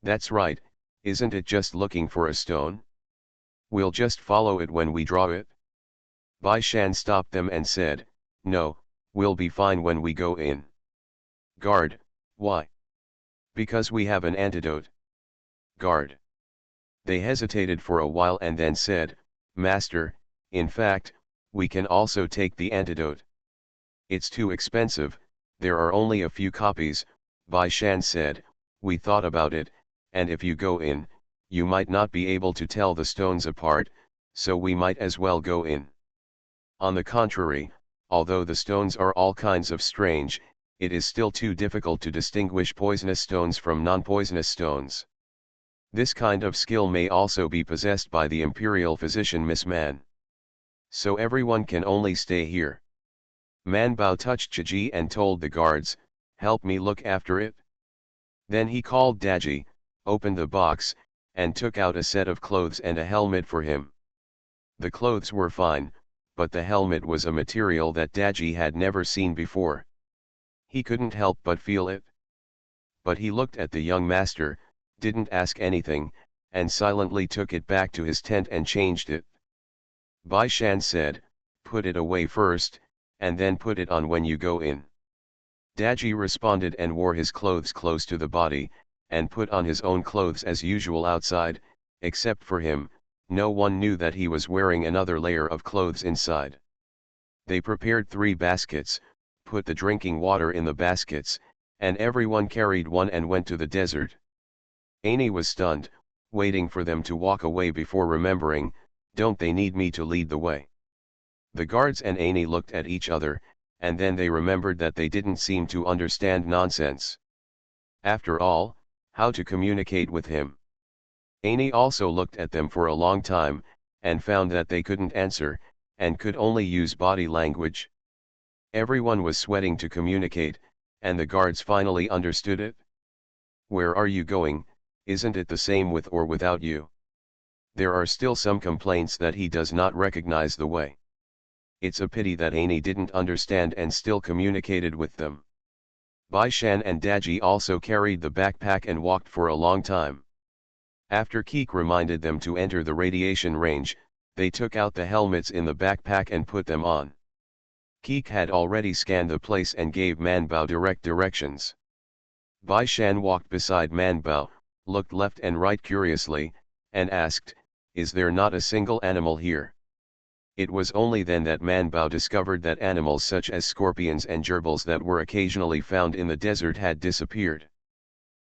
"That's right, isn't it just looking for a stone? We'll just follow it when we draw it." Bai Shan stopped them and said, "No, we'll be fine when we go in." "Guard, why?" "Because we have an antidote." "Guard." They hesitated for a while and then said, "Master, in fact, we can also take the antidote." "It's too expensive, there are only a few copies," Bai Shan said. "We thought about it, and if you go in, you might not be able to tell the stones apart, so we might as well go in. On the contrary, although the stones are all kinds of strange, it is still too difficult to distinguish poisonous stones from non-poisonous stones. This kind of skill may also be possessed by the imperial physician Miss Man. So everyone can only stay here." Man Bao touched Chiji and told the guards, "Help me look after it." Then he called Daji, opened the box, and took out a set of clothes and a helmet for him. The clothes were fine, but the helmet was a material that Daji had never seen before. He couldn't help but feel it. But he looked at the young master, didn't ask anything, and silently took it back to his tent and changed it. Bai Shan said, "Put it away first, and then put it on when you go in." Daji responded and wore his clothes close to the body, and put on his own clothes as usual outside. Except for him, no one knew that he was wearing another layer of clothes inside. They prepared 3 baskets, put the drinking water in the baskets, and everyone carried one and went to the desert. Annie was stunned, waiting for them to walk away before remembering, "Don't they need me to lead the way?" The guards and Annie looked at each other, and then they remembered that they didn't seem to understand nonsense. After all, how to communicate with him? Annie also looked at them for a long time, and found that they couldn't answer, and could only use body language. Everyone was sweating to communicate, and the guards finally understood it. "Where are you going? Isn't it the same with or without you?" There are still some complaints that he does not recognize the way. It's a pity that Annie didn't understand and still communicated with them. Bai Shan and Daji also carried the backpack and walked for a long time. After Keek reminded them to enter the radiation range, they took out the helmets in the backpack and put them on. Keek had already scanned the place and gave Man Bao direct directions. Bai Shan walked beside Man Bao, looked left and right curiously, and asked, "Is there not a single animal here?" It was only then that Man Bao discovered that animals such as scorpions and gerbils that were occasionally found in the desert had disappeared.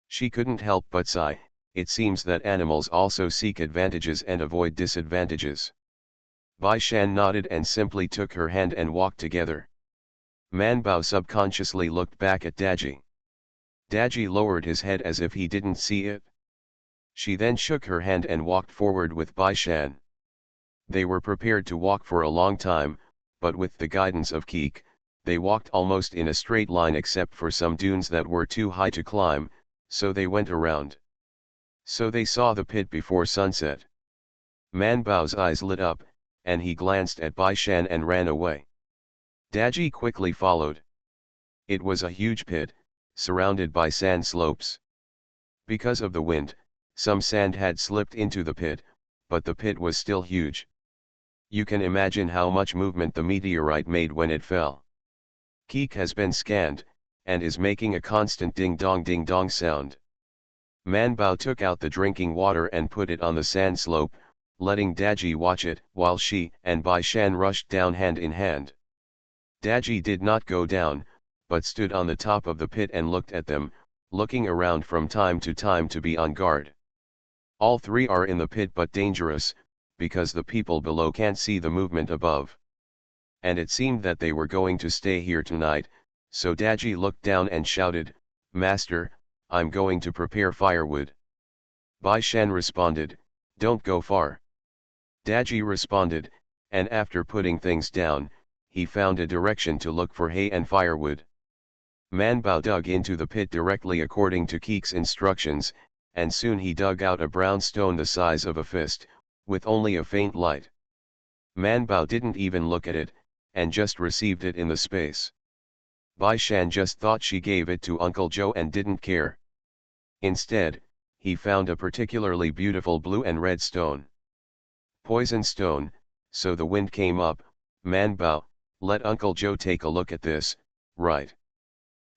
She couldn't help but sigh. It seems that animals also seek advantages and avoid disadvantages. Bai Shan nodded and simply took her hand and walked together. Man Bao subconsciously looked back at Daji. Daji lowered his head as if he didn't see it. She then shook her hand and walked forward with Bai Shan. They were prepared to walk for a long time, but with the guidance of Keek, they walked almost in a straight line except for some dunes that were too high to climb, so they went around. So they saw the pit before sunset. Man Bao's eyes lit up, and he glanced at Bai Shan and ran away. Daji quickly followed. It was a huge pit, surrounded by sand slopes. Because of the wind, some sand had slipped into the pit, but the pit was still huge. You can imagine how much movement the meteorite made when it fell. Keek has been scanned, and is making a constant ding dong sound. Man Bao took out the drinking water and put it on the sand slope, letting Daji watch it, while she and Bai Shan rushed down hand in hand. Daji did not go down, but stood on the top of the pit and looked at them, looking around from time to be on guard. All three are in the pit but dangerous, because the people below can't see the movement above. And it seemed that they were going to stay here tonight, so Daji looked down and shouted, "Master, I'm going to prepare firewood." Bai Shan responded, "Don't go far." Daji responded, and after putting things down, he found a direction to look for hay and firewood. Man Bao dug into the pit directly according to Keek's instructions, and soon he dug out a brown stone the size of a fist, with only a faint light. Man Bao didn't even look at it, and just received it in the space. Bai Shan just thought she gave it to Uncle Joe and didn't care. Instead, he found a particularly beautiful blue and red stone. Poison stone, so the wind came up. Man Bao, let Uncle Joe take a look at this, right?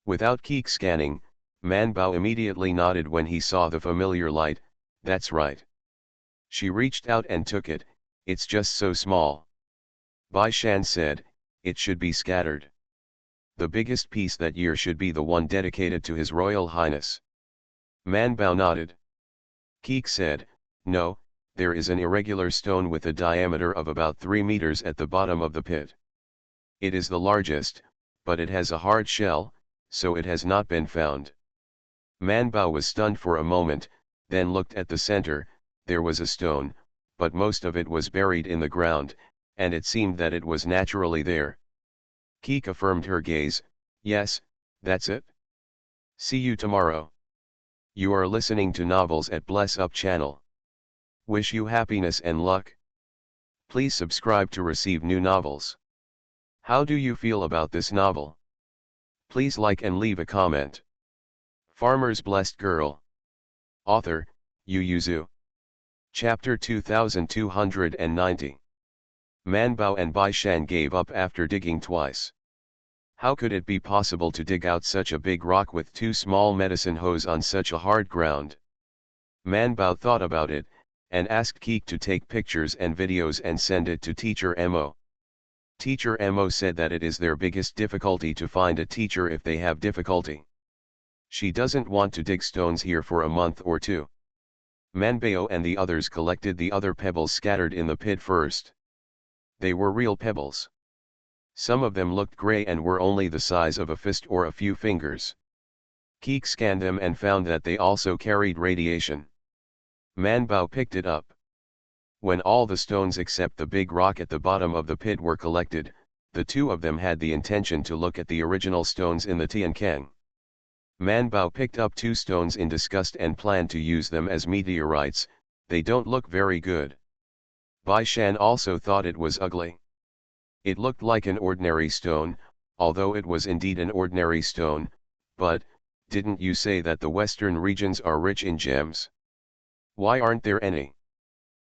Without Keek scanning, Man Bao immediately nodded when he saw the familiar light. That's right. She reached out and took it. It's just so small. Bai Shan said, it should be scattered. The biggest piece that year should be the one dedicated to His Royal Highness. Man Bao nodded. Keek said, no, there is an irregular stone with a diameter of about 3 meters at the bottom of the pit. It is the largest, but it has a hard shell, so it has not been found. Man Bao was stunned for a moment, then looked at the center. There was a stone, but most of it was buried in the ground, and it seemed that it was naturally there. Keek affirmed her gaze, yes, that's it. See you tomorrow. You are listening to Novels at Bless Up channel. Wish you happiness and luck. Please subscribe to receive new novels. How do you feel about this novel? Please like and leave a comment. Farmer's Blessed Girl. Author, Yu Yuzu. Chapter 2290. Man Bao and Bai Shan gave up after digging twice. How could it be possible to dig out such a big rock with 2 small medicine hoes on such a hard ground? Man Bao thought about it, and asked Keek to take pictures and videos and send it to Teacher Mo. Teacher Mo said that it is their biggest difficulty to find a teacher if they have difficulty. She doesn't want to dig stones here for a month or 2. Man Bao and the others collected the other pebbles scattered in the pit first. They were real pebbles. Some of them looked gray and were only the size of a fist or a few fingers. Keek scanned them and found that they also carried radiation. Man Bao picked it up. When all the stones except the big rock at the bottom of the pit were collected, the 2 of them had the intention to look at the original stones in the Tiankang. Man Bao picked up 2 stones in disgust and planned to use them as meteorites. They don't look very good. Bai Shan also thought it was ugly. It looked like an ordinary stone, although it was indeed an ordinary stone, but, didn't you say that the western regions are rich in gems? Why aren't there any?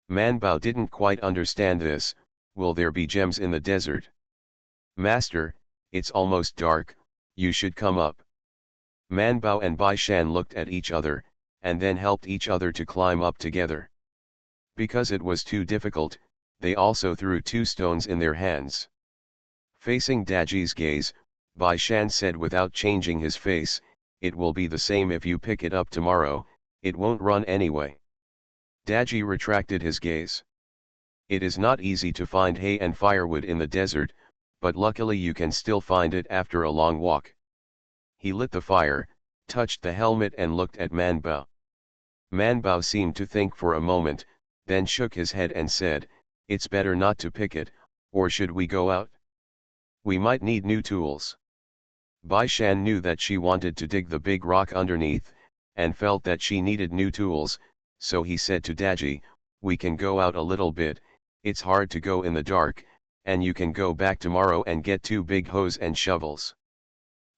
Man Bao didn't quite understand this. Will there be gems in the desert? Master, it's almost dark, you should come up. Man Bao and Bai Shan looked at each other, and then helped each other to climb up together. Because it was too difficult, they also threw 2 stones in their hands. Facing Daji's gaze, Bai Shan said without changing his face, it will be the same if you pick it up tomorrow, it won't run anyway. Daji retracted his gaze. It is not easy to find hay and firewood in the desert, but luckily you can still find it after a long walk. He lit the fire, touched the helmet and looked at Man Bao. Man Bao seemed to think for a moment, then shook his head and said, it's better not to pick it, or should we go out? We might need new tools. Bai Shan knew that she wanted to dig the big rock underneath, and felt that she needed new tools, so he said to Daji, we can go out a little bit, it's hard to go in the dark, and you can go back tomorrow and get 2 big hoes and shovels.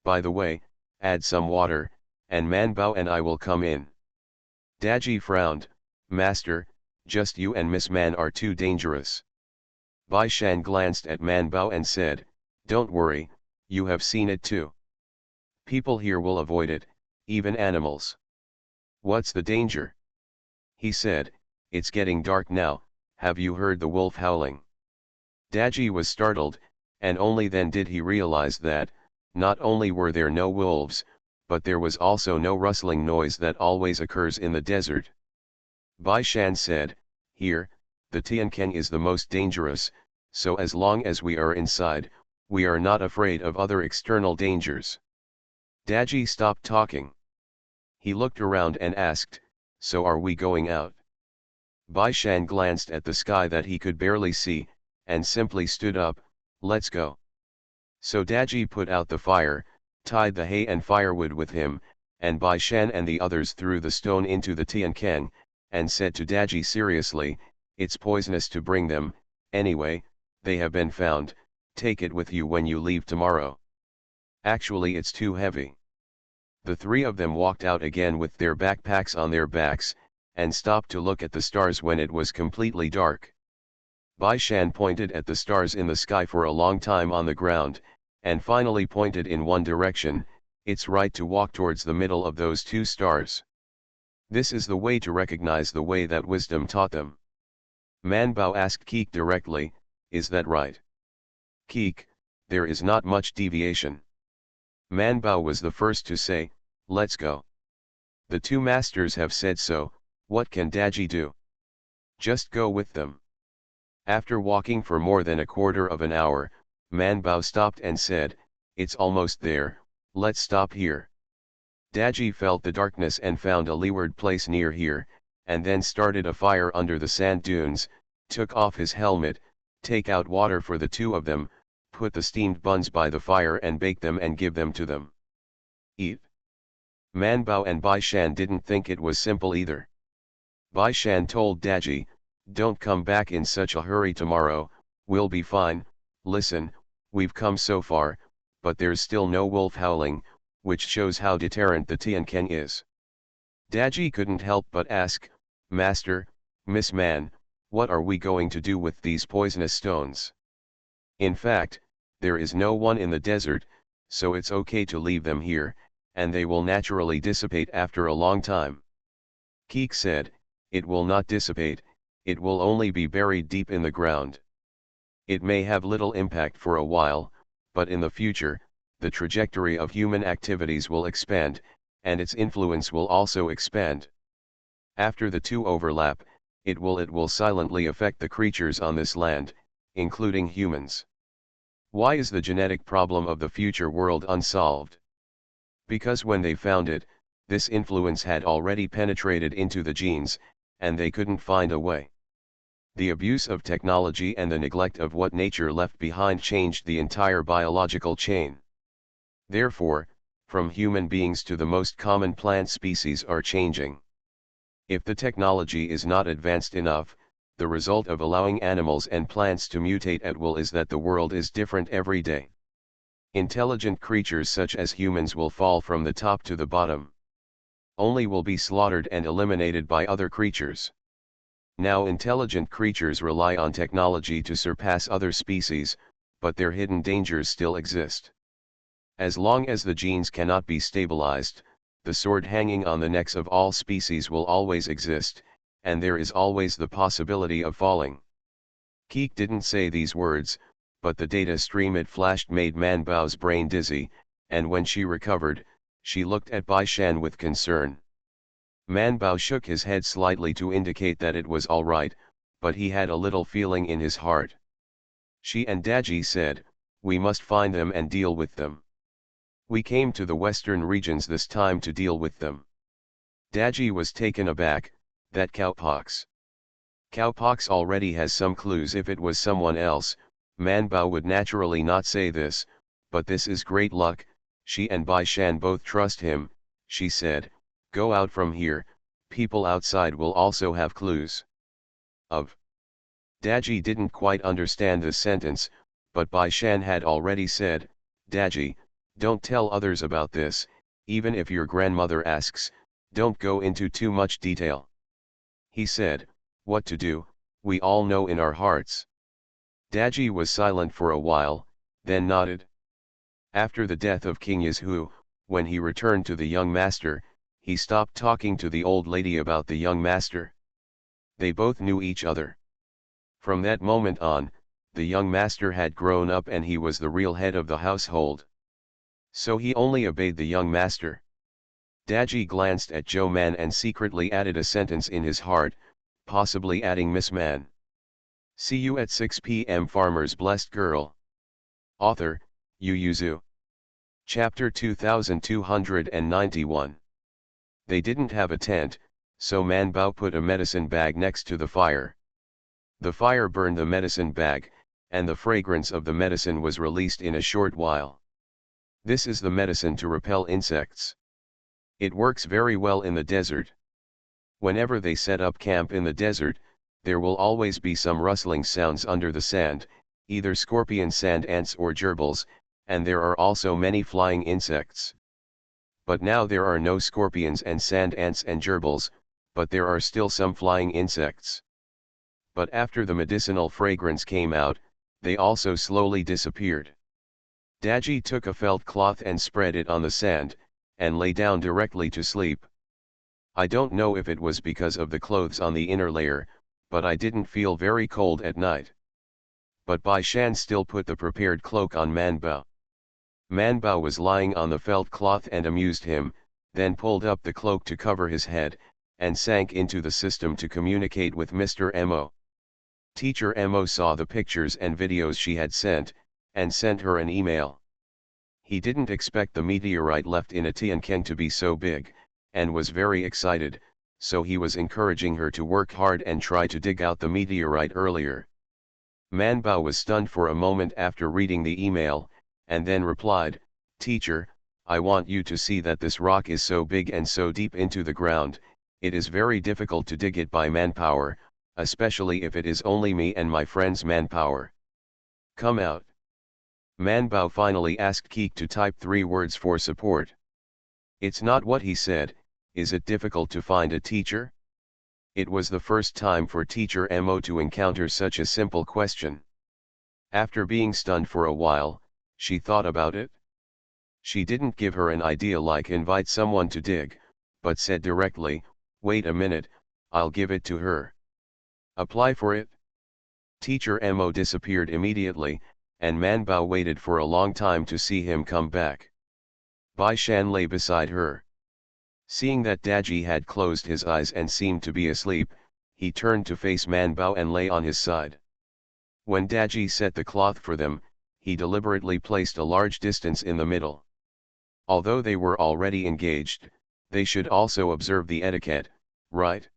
By the way, add some water, and Man Bao and I will come in. Daji frowned, Master, just you and Miss Man are too dangerous. Bai Shan glanced at Man Bao and said, don't worry, you have seen it too. People here will avoid it, even animals. What's the danger? He said, it's getting dark now, have you heard the wolf howling? Daji was startled, and only then did he realize that, not only were there no wolves, but there was also no rustling noise that always occurs in the desert. Bai Shan said, here, the Tianquan is the most dangerous, so as long as we are inside, we are not afraid of other external dangers. Daji stopped talking. He looked around and asked, so are we going out? Bai Shan glanced at the sky that he could barely see, and simply stood up, let's go. So Daji put out the fire, tied the hay and firewood with him, and Bai Shan and the others threw the stone into the Tianquan, and said to Daji seriously, it's poisonous to bring them, anyway, they have been found, take it with you when you leave tomorrow. Actually it's too heavy. The three of them walked out again with their backpacks on their backs, and stopped to look at the stars when it was completely dark. Bai Shan pointed at the stars in the sky for a long time on the ground, and finally pointed in one direction, it's right to walk towards the middle of those two stars. This is the way to recognize the way that wisdom taught them. Man Bao asked Keek directly, is that right? Keek, there is not much deviation. Man Bao was the first to say, let's go. The two masters have said so, what can Daji do? Just go with them. After walking for more than a quarter of an hour, Man Bao stopped and said, it's almost there, let's stop here. Daji felt the darkness and found a leeward place near here, and then started a fire under the sand dunes, took off his helmet, take out water for the two of them, put the steamed buns by the fire and bake them and give them to them. Eat. Man Bao and Bai Shan didn't think it was simple either. Bai Shan told Daji, don't come back in such a hurry tomorrow, we'll be fine, listen, we've come so far, but there's still no wolf howling, which shows how deterrent the Tianquan is. Daji couldn't help but ask, Master, Miss Man, what are we going to do with these poisonous stones? In fact, there is no one in the desert, so it's okay to leave them here, and they will naturally dissipate after a long time. Keek said, it will not dissipate, it will only be buried deep in the ground. It may have little impact for a while, but in the future, the trajectory of human activities will expand, and its influence will also expand. After the two overlap, it will silently affect the creatures on this land, including humans. Why is the genetic problem of the future world unsolved? Because when they found it, this influence had already penetrated into the genes, and they couldn't find a way. The abuse of technology and the neglect of what nature left behind changed the entire biological chain. Therefore, from human beings to the most common plant species are changing. If the technology is not advanced enough, the result of allowing animals and plants to mutate at will is that the world is different every day. Intelligent creatures such as humans will fall from the top to the bottom. Only will be slaughtered and eliminated by other creatures. Now intelligent creatures rely on technology to surpass other species, but their hidden dangers still exist. As long as the genes cannot be stabilized, the sword hanging on the necks of all species will always exist, and there is always the possibility of falling. Keek didn't say these words, but the data stream it flashed made Man Bao's brain dizzy, and when she recovered, she looked at Bai Shan with concern. Man Bao shook his head slightly to indicate that it was all right, but he had a little feeling in his heart. She and Daji said, we must find them and deal with them. We came to the western regions this time to deal with them. Daji was taken aback, that cowpox. Cowpox already has some clues. If it was someone else, Man Bao would naturally not say this, but this is great luck. She and Bai Shan both trust him. She said, go out from here, people outside will also have clues. Daji didn't quite understand the sentence, but Bai Shan had already said, Daji, don't tell others about this, even if your grandmother asks, don't go into too much detail. He said, What to do, we all know in our hearts. Daji was silent for a while, then nodded. After the death of King Yizhu, when he returned to the young master, he stopped talking to the old lady about the young master. They both knew each other. From that moment on, the young master had grown up and he was the real head of the household. So he only obeyed the young master. Daji glanced at Joe Man and secretly added a sentence in his heart, possibly adding Miss Man. See you at 6 p.m. Farmer's Blessed Girl. Author, Yu Yuzu. Chapter 2291. They didn't have a tent, so Man Bao put a medicine bag next to the fire. The fire burned the medicine bag, and the fragrance of the medicine was released in a short while. This is the medicine to repel insects. It works very well in the desert. Whenever they set up camp in the desert, there will always be some rustling sounds under the sand, either scorpion sand ants or gerbils, and there are also many flying insects. But now there are no scorpions and sand ants and gerbils, but there are still some flying insects. But after the medicinal fragrance came out, they also slowly disappeared. Daji took a felt cloth and spread it on the sand, and lay down directly to sleep. I don't know if it was because of the clothes on the inner layer, but I didn't feel very cold at night. But Bai Shan still put the prepared cloak on Man Bao. Man Bao was lying on the felt cloth and amused him, then pulled up the cloak to cover his head, and sank into the system to communicate with Mr. Mo. Teacher Mo saw the pictures and videos she had sent, and sent her an email. He didn't expect the meteorite left in Atiankeng to be so big, and was very excited, so he was encouraging her to work hard and try to dig out the meteorite earlier. Man Bao was stunned for a moment after reading the email, and then replied, "Teacher, I want you to see that this rock is so big and so deep into the ground, it is very difficult to dig it by manpower, especially if it is only me and my friends' manpower. Come out." Man Bao finally asked Keek to type 3 words for support. It's not what he said. Is it difficult to find a teacher? It was the first time for Teacher Mo to encounter such a simple question. After being stunned for a while, she thought about it. She didn't give her an idea like invite someone to dig, but said directly, "Wait a minute, I'll give it to her. Apply for it." Teacher Mo disappeared immediately, and Man Bao waited for a long time to see him come back. Bai Shan lay beside her. Seeing that Daji had closed his eyes and seemed to be asleep, he turned to face Man Bao and lay on his side. When Daji set the cloth for them, he deliberately placed a large distance in the middle. Although they were already engaged, they should also observe the etiquette, right?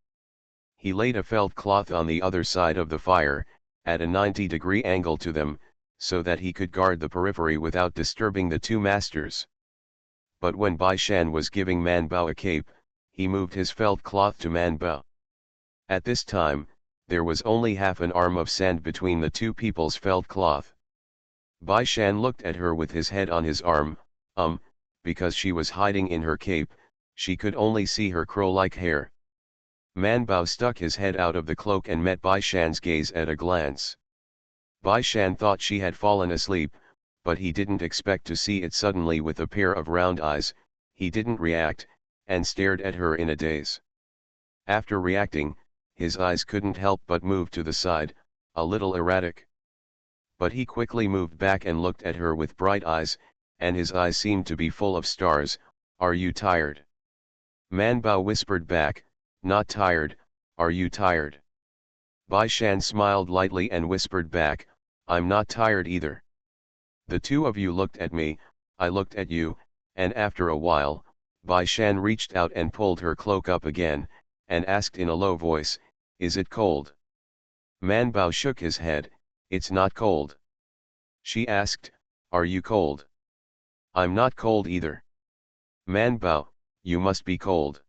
He laid a felt cloth on the other side of the fire, at a 90-degree angle to them, so that he could guard the periphery without disturbing the two masters. But when Bai Shan was giving Man Bao a cape, he moved his felt cloth to Man Bao. At this time, there was only half an arm of sand between the two people's felt cloth. Bai Shan looked at her with his head on his arm, because she was hiding in her cape, she could only see her crow-like hair. Man Bao stuck his head out of the cloak and met Bai Shan's gaze at a glance. Bai Shan thought she had fallen asleep, but he didn't expect to see it suddenly with a pair of round eyes. He didn't react, and stared at her in a daze. After reacting, his eyes couldn't help but move to the side, a little erratic. But he quickly moved back and looked at her with bright eyes, and his eyes seemed to be full of stars. "Are you tired?" Man Bao whispered back, "Not tired, are you tired?" Bai Shan smiled lightly and whispered back, "I'm not tired either." The two of you looked at me, I looked at you, and after a while, Bai Shan reached out and pulled her cloak up again, and asked in a low voice, "Is it cold?" Man Bao shook his head, "It's not cold." She asked, "Are you cold?" "I'm not cold either." Man Bao, "You must be cold."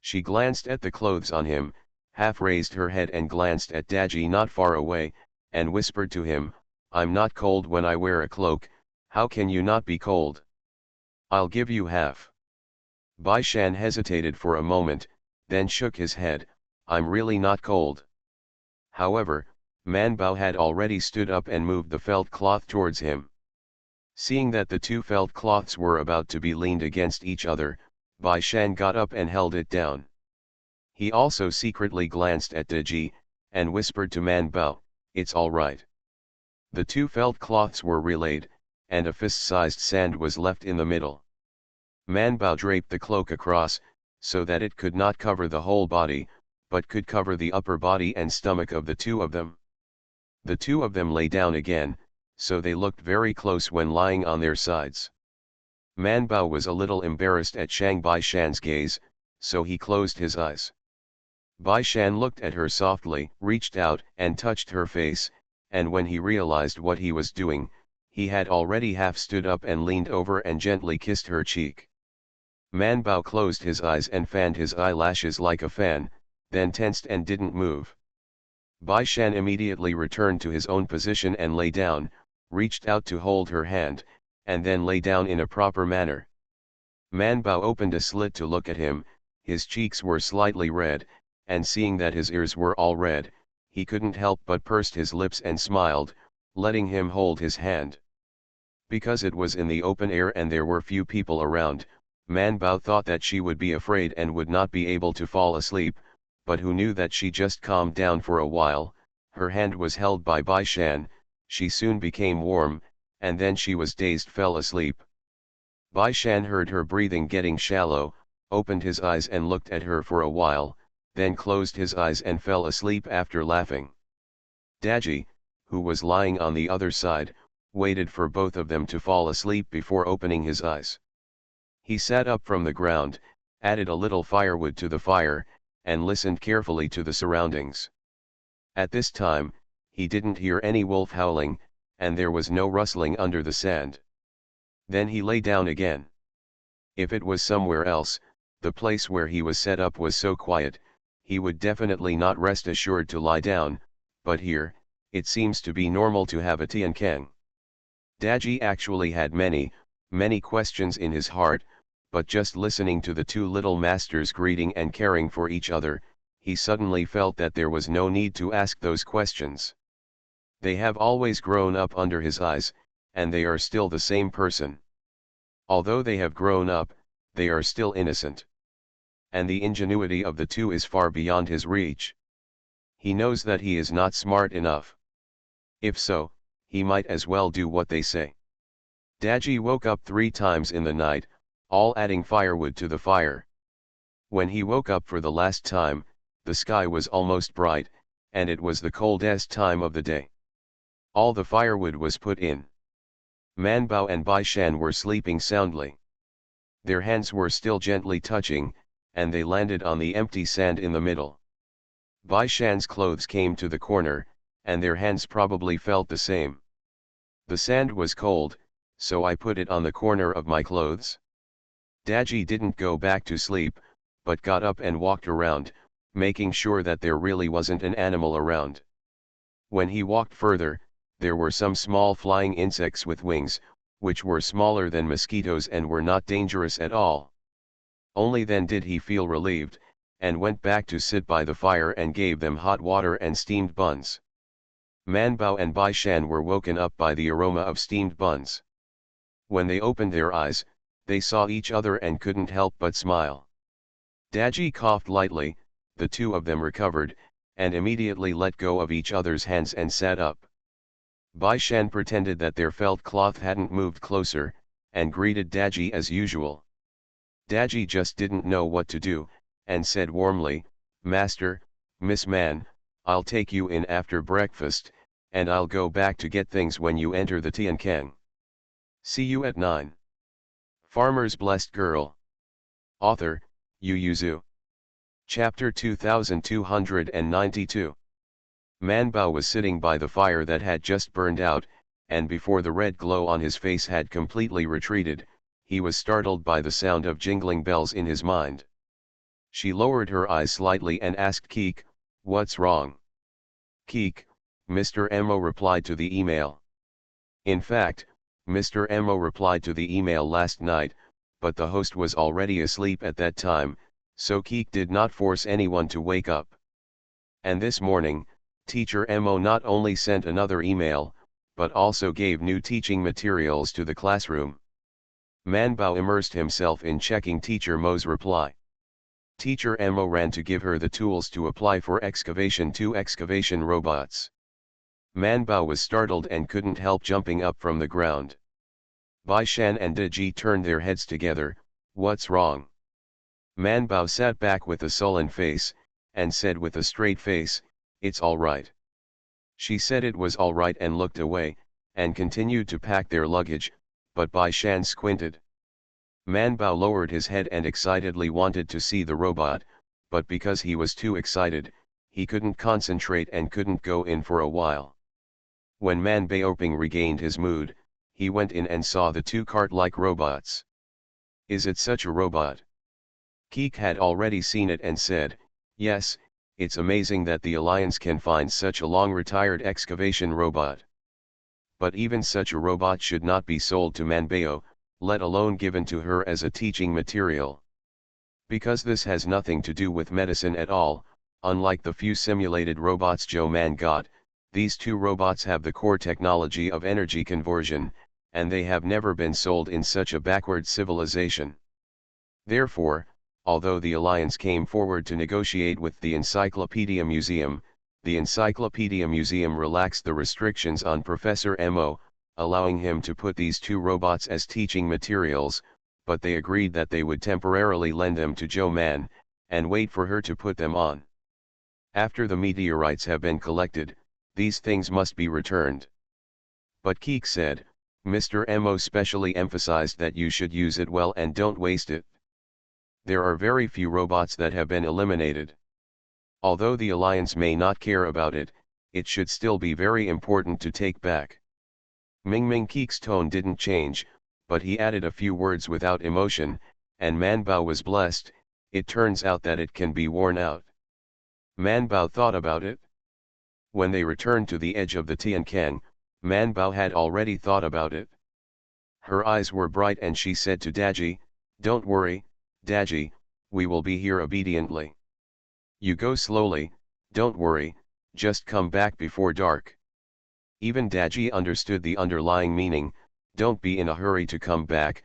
She glanced at the clothes on him, half raised her head and glanced at Daji not far away, and whispered to him, "I'm not cold when I wear a cloak, how can you not be cold?" "I'll give you half." Bai Shan hesitated for a moment, then shook his head, "I'm really not cold." However, Man Bao had already stood up and moved the felt cloth towards him. Seeing that the two felt cloths were about to be leaned against each other, Bai Shan got up and held it down. He also secretly glanced at Deji, and whispered to Man Bao, "It's all right." The two felt cloths were relayed, and a fist-sized sand was left in the middle. Man Bao draped the cloak across, so that it could not cover the whole body, but could cover the upper body and stomach of the two of them. The two of them lay down again, so they looked very close when lying on their sides. Man Bao was a little embarrassed at Bai Shan's gaze, so he closed his eyes. Bai Shan looked at her softly, reached out and touched her face, and when he realized what he was doing, he had already half stood up and leaned over and gently kissed her cheek. Man Bao closed his eyes and fanned his eyelashes like a fan, then tensed and didn't move. Bai Shan immediately returned to his own position and lay down, reached out to hold her hand, and then lay down in a proper manner. Man Bao opened a slit to look at him, his cheeks were slightly red, and seeing that his ears were all red, he couldn't help but pursed his lips and smiled, letting him hold his hand. Because it was in the open air and there were few people around, Man Bao thought that she would be afraid and would not be able to fall asleep, but who knew that she just calmed down for a while. Her hand was held by Bai Shan, she soon became warm, and then she was dazed, fell asleep. Bai Shan heard her breathing getting shallow, opened his eyes and looked at her for a while, then closed his eyes and fell asleep after laughing. Daji, who was lying on the other side, waited for both of them to fall asleep before opening his eyes. He sat up from the ground, added a little firewood to the fire, and listened carefully to the surroundings. At this time, he didn't hear any wolf howling, and there was no rustling under the sand. Then he lay down again. If it was somewhere else, the place where he was set up was so quiet, he would definitely not rest assured to lie down, but here, it seems to be normal to have a tiankeng. Daji actually had many questions in his heart, but just listening to the two little masters greeting and caring for each other, he suddenly felt that there was no need to ask those questions. They have always grown up under his eyes, and they are still the same person. Although they have grown up, they are still innocent. And the ingenuity of the two is far beyond his reach. He knows that he is not smart enough. If so, he might as well do what they say. Daji woke up 3 times in the night, all adding firewood to the fire. When he woke up for the last time, the sky was almost bright, and it was the coldest time of the day. All the firewood was put in. Man Bao and Bai Shan were sleeping soundly. Their hands were still gently touching, and they landed on the empty sand in the middle. Bai Shan's clothes came to the corner, and their hands probably felt the same. The sand was cold, so I put it on the corner of my clothes. Daji didn't go back to sleep, but got up and walked around, making sure that there really wasn't an animal around. When he walked further, there were some small flying insects with wings, which were smaller than mosquitoes and were not dangerous at all. Only then did he feel relieved, and went back to sit by the fire and gave them hot water and steamed buns. Man Bao and Bai Shan were woken up by the aroma of steamed buns. When they opened their eyes, they saw each other and couldn't help but smile. Daji coughed lightly, the two of them recovered, and immediately let go of each other's hands and sat up. Bai Shan pretended that their felt cloth hadn't moved closer, and greeted Daji as usual. Daji just didn't know what to do, and said warmly, "Master, Miss Man, I'll take you in after breakfast, and I'll go back to get things when you enter the tiankeng. See you at 9. Farmer's Blessed Girl. Author, Yu Yuzu. Chapter 2292. Man Bao was sitting by the fire that had just burned out, and before the red glow on his face had completely retreated, he was startled by the sound of jingling bells in his mind. She lowered her eyes slightly and asked Keek, "What's wrong?" "Keek," Mr. Mo replied to the email. In fact, Mr. Mo replied to the email last night, but the host was already asleep at that time, so Keek did not force anyone to wake up. And this morning, Teacher Mo not only sent another email, but also gave new teaching materials to the classroom. Man Bao immersed himself in checking Teacher Mo's reply. Teacher Mo ran to give her the tools to apply for excavation 2 excavation robots. Man Bao was startled and couldn't help jumping up from the ground. Bai Shan and De Ji turned their heads together. What's wrong? Man Bao sat back with a sullen face, and said with a straight face, it's all right. She said it was all right and looked away, and continued to pack their luggage, but Bai Shan squinted. Man Bao lowered his head and excitedly wanted to see the robot, but because he was too excited, he couldn't concentrate and couldn't go in for a while. When Man Baoping regained his mood, he went in and saw the two cart-like robots. Is it such a robot? Keek had already seen it and said, yes, it's amazing that the Alliance can find such a long-retired excavation robot. But even such a robot should not be sold to Manbao, let alone given to her as a teaching material. Because this has nothing to do with medicine at all, unlike the few simulated robots Joe Man got, these two robots have the core technology of energy conversion, and they have never been sold in such a backward civilization. Therefore, although the Alliance came forward to negotiate with the Encyclopedia Museum, the Encyclopedia Museum relaxed the restrictions on Professor Mo, allowing him to put these two robots as teaching materials, but they agreed that they would temporarily lend them to Jo Man, and wait for her to put them on. After the meteorites have been collected, these things must be returned. But Keek said, Mr. Mo specially emphasized that you should use it well and don't waste it. There are very few robots that have been eliminated. Although the Alliance may not care about it, it should still be very important to take back. Ming Keek's tone didn't change, but he added a few words without emotion, and Manbao was blessed. It turns out that it can be worn out. Manbao thought about it. When they returned to the edge of the Tiankang, Manbao had already thought about it. Her eyes were bright and she said to Daji, don't worry, Daji, we will be here obediently. You go slowly, don't worry, just come back before dark. Even Daji understood the underlying meaning, don't be in a hurry to come back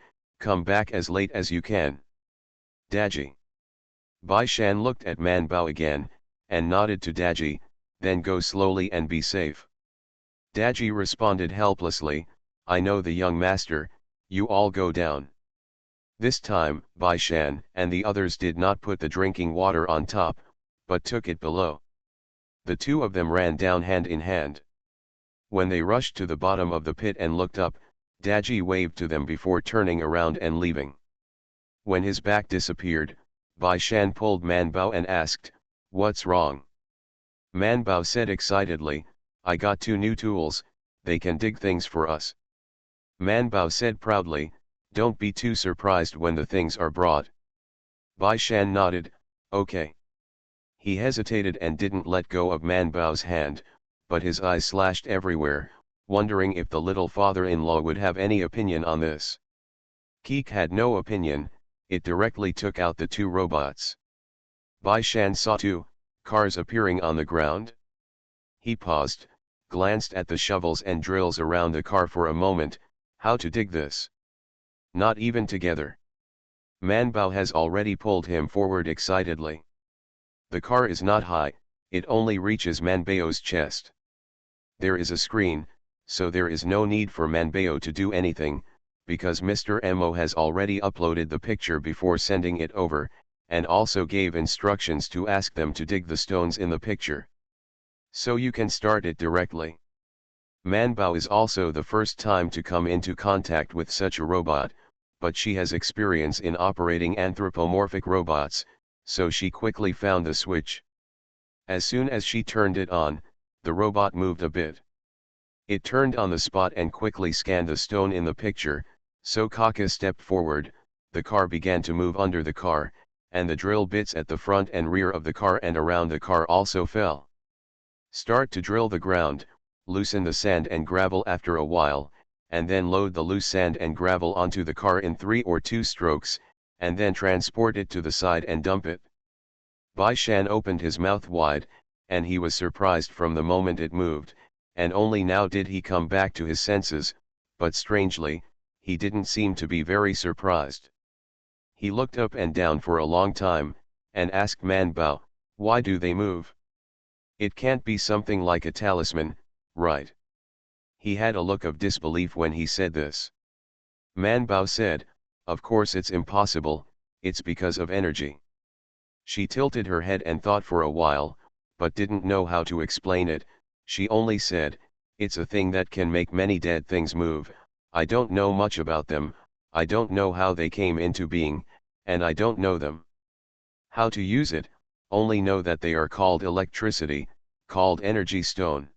as late as you can. Daji. Bai Shan looked at Manbao again, and nodded to Daji, then go slowly and be safe. Daji responded helplessly, I know the young master, you all go down. This time, Bai Shan and the others did not put the drinking water on top, but took it below. The two of them ran down hand in hand. When they rushed to the bottom of the pit and looked up, Daji waved to them before turning around and leaving. When his back disappeared, Bai Shan pulled Manbao and asked, what's wrong? Manbao said excitedly, I got two new tools, they can dig things for us. Manbao said proudly, don't be too surprised when the things are brought. Bai Shan nodded, okay. He hesitated and didn't let go of Manbao's hand, but his eyes slashed everywhere, wondering if the little father-in-law would have any opinion on this. Keek had no opinion, it directly took out the two robots. Bai Shan saw two cars appearing on the ground. He paused, glanced at the shovels and drills around the car for a moment. How to dig this? Not even together. Manbao has already pulled him forward excitedly. The car is not high, it only reaches Manbao's chest. There is a screen, so there is no need for Manbao to do anything, because Mr. Mo has already uploaded the picture before sending it over, and also gave instructions to ask them to dig the stones in the picture. So you can start it directly. Manbao is also the first time to come into contact with such a robot, but she has experience in operating anthropomorphic robots, so she quickly found the switch. As soon as she turned it on, the robot moved a bit. It turned on the spot and quickly scanned the stone in the picture, so Kaka stepped forward, the car began to move under the car, and the drill bits at the front and rear of the car and around the car also fell. Start to drill the ground, loosen the sand and gravel after a while, and then load the loose sand and gravel onto the car in 3 or 2 strokes, and then transport it to the side and dump it. Bai Shan opened his mouth wide, and he was surprised from the moment it moved, and only now did he come back to his senses, but strangely, he didn't seem to be very surprised. He looked up and down for a long time, and asked Man Bao, "Why do they move? It can't be something like a talisman, right?" He had a look of disbelief when he said this. Man Bao said, "Of course it's impossible, it's because of energy." She tilted her head and thought for a while, but didn't know how to explain it. She only said, "It's a thing that can make many dead things move. I don't know much about them, I don't know how they came into being, and I don't know them. How to use it, only know that they are called electricity, called energy stone."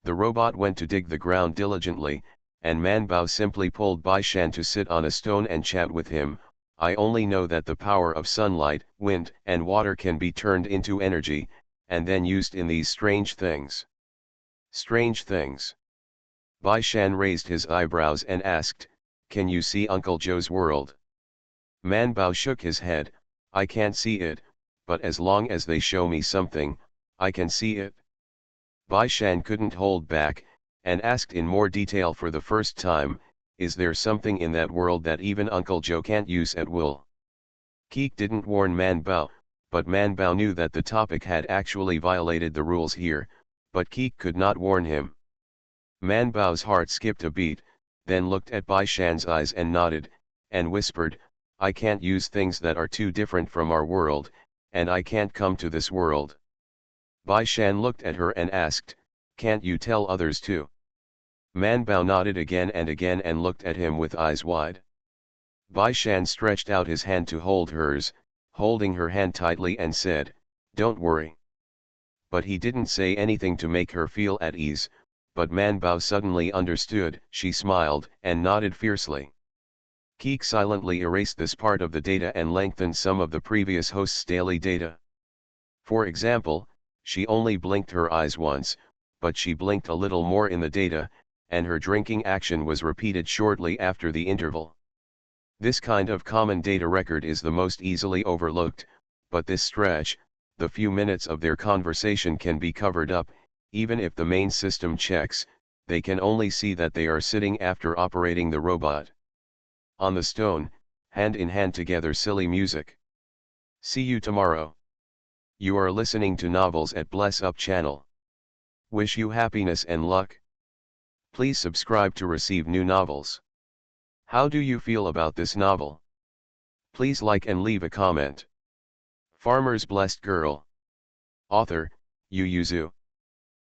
The robot went to dig the ground diligently, and Man Bao simply pulled Bai Shan to sit on a stone and chat with him. "I only know that the power of sunlight, wind, and water can be turned into energy, and then used in these strange things." "Strange things?" Bai Shan raised his eyebrows and asked, "Can you see Uncle Joe's world?" Man Bao shook his head, "I can't see it, but as long as they show me something, I can see it." Bai Shan couldn't hold back, and asked in more detail for the first time, "Is there something in that world that even Uncle Joe can't use at will?" Keek didn't warn Man Bao, but Man Bao knew that the topic had actually violated the rules here, but Keek could not warn him. Man Bao's heart skipped a beat, then looked at Bai Shan's eyes and nodded, and whispered, "I can't use things that are too different from our world, and I can't come to this world." Bai Shan looked at her and asked, "Can't you tell others too?" Man Bao nodded again and looked at him with eyes wide. Bai Shan stretched out his hand to hold hers, holding her hand tightly, and said, "Don't worry." But he didn't say anything to make her feel at ease, but Man Bao suddenly understood. She smiled and nodded fiercely. Keek silently erased this part of the data and lengthened some of the previous host's daily data. For example, she only blinked her eyes once, but she blinked a little more in the data, and her drinking action was repeated shortly after the interval. This kind of common data record is the most easily overlooked, but this stretch, the few minutes of their conversation, can be covered up. Even if the main system checks, they can only see that they are sitting after operating the robot. On the stone, hand in hand together, silly music. See you tomorrow. You are listening to Novels at Bless Up channel. Wish you happiness and luck. Please subscribe to receive new novels. How do you feel about this novel? Please like and leave a comment. Farmer's Blessed Girl. Author, Yu Yuzu.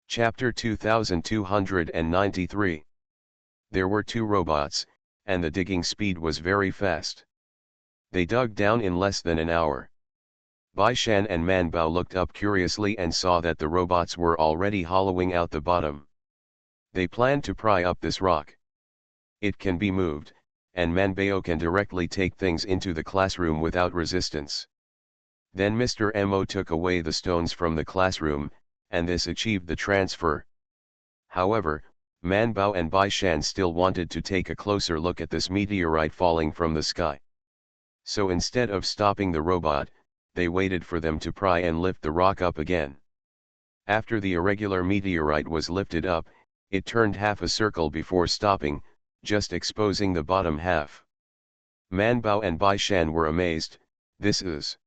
Chapter 2293. There were two robots, and the digging speed was very fast. They dug down in less than an hour. Bai Shan and Man Bao looked up curiously and saw that the robots were already hollowing out the bottom. They planned to pry up this rock. It can be moved, and Man Bao can directly take things into the classroom without resistance. Then Mr. Mo took away the stones from the classroom, and this achieved the transfer. However, Man Bao and Bai Shan still wanted to take a closer look at this meteorite falling from the sky. So instead of stopping the robot, they waited for them to pry and lift the rock up again. After the irregular meteorite was lifted up, it turned half a circle before stopping, just exposing the bottom half. Man Bao and Bai Shan were amazed. "This is..."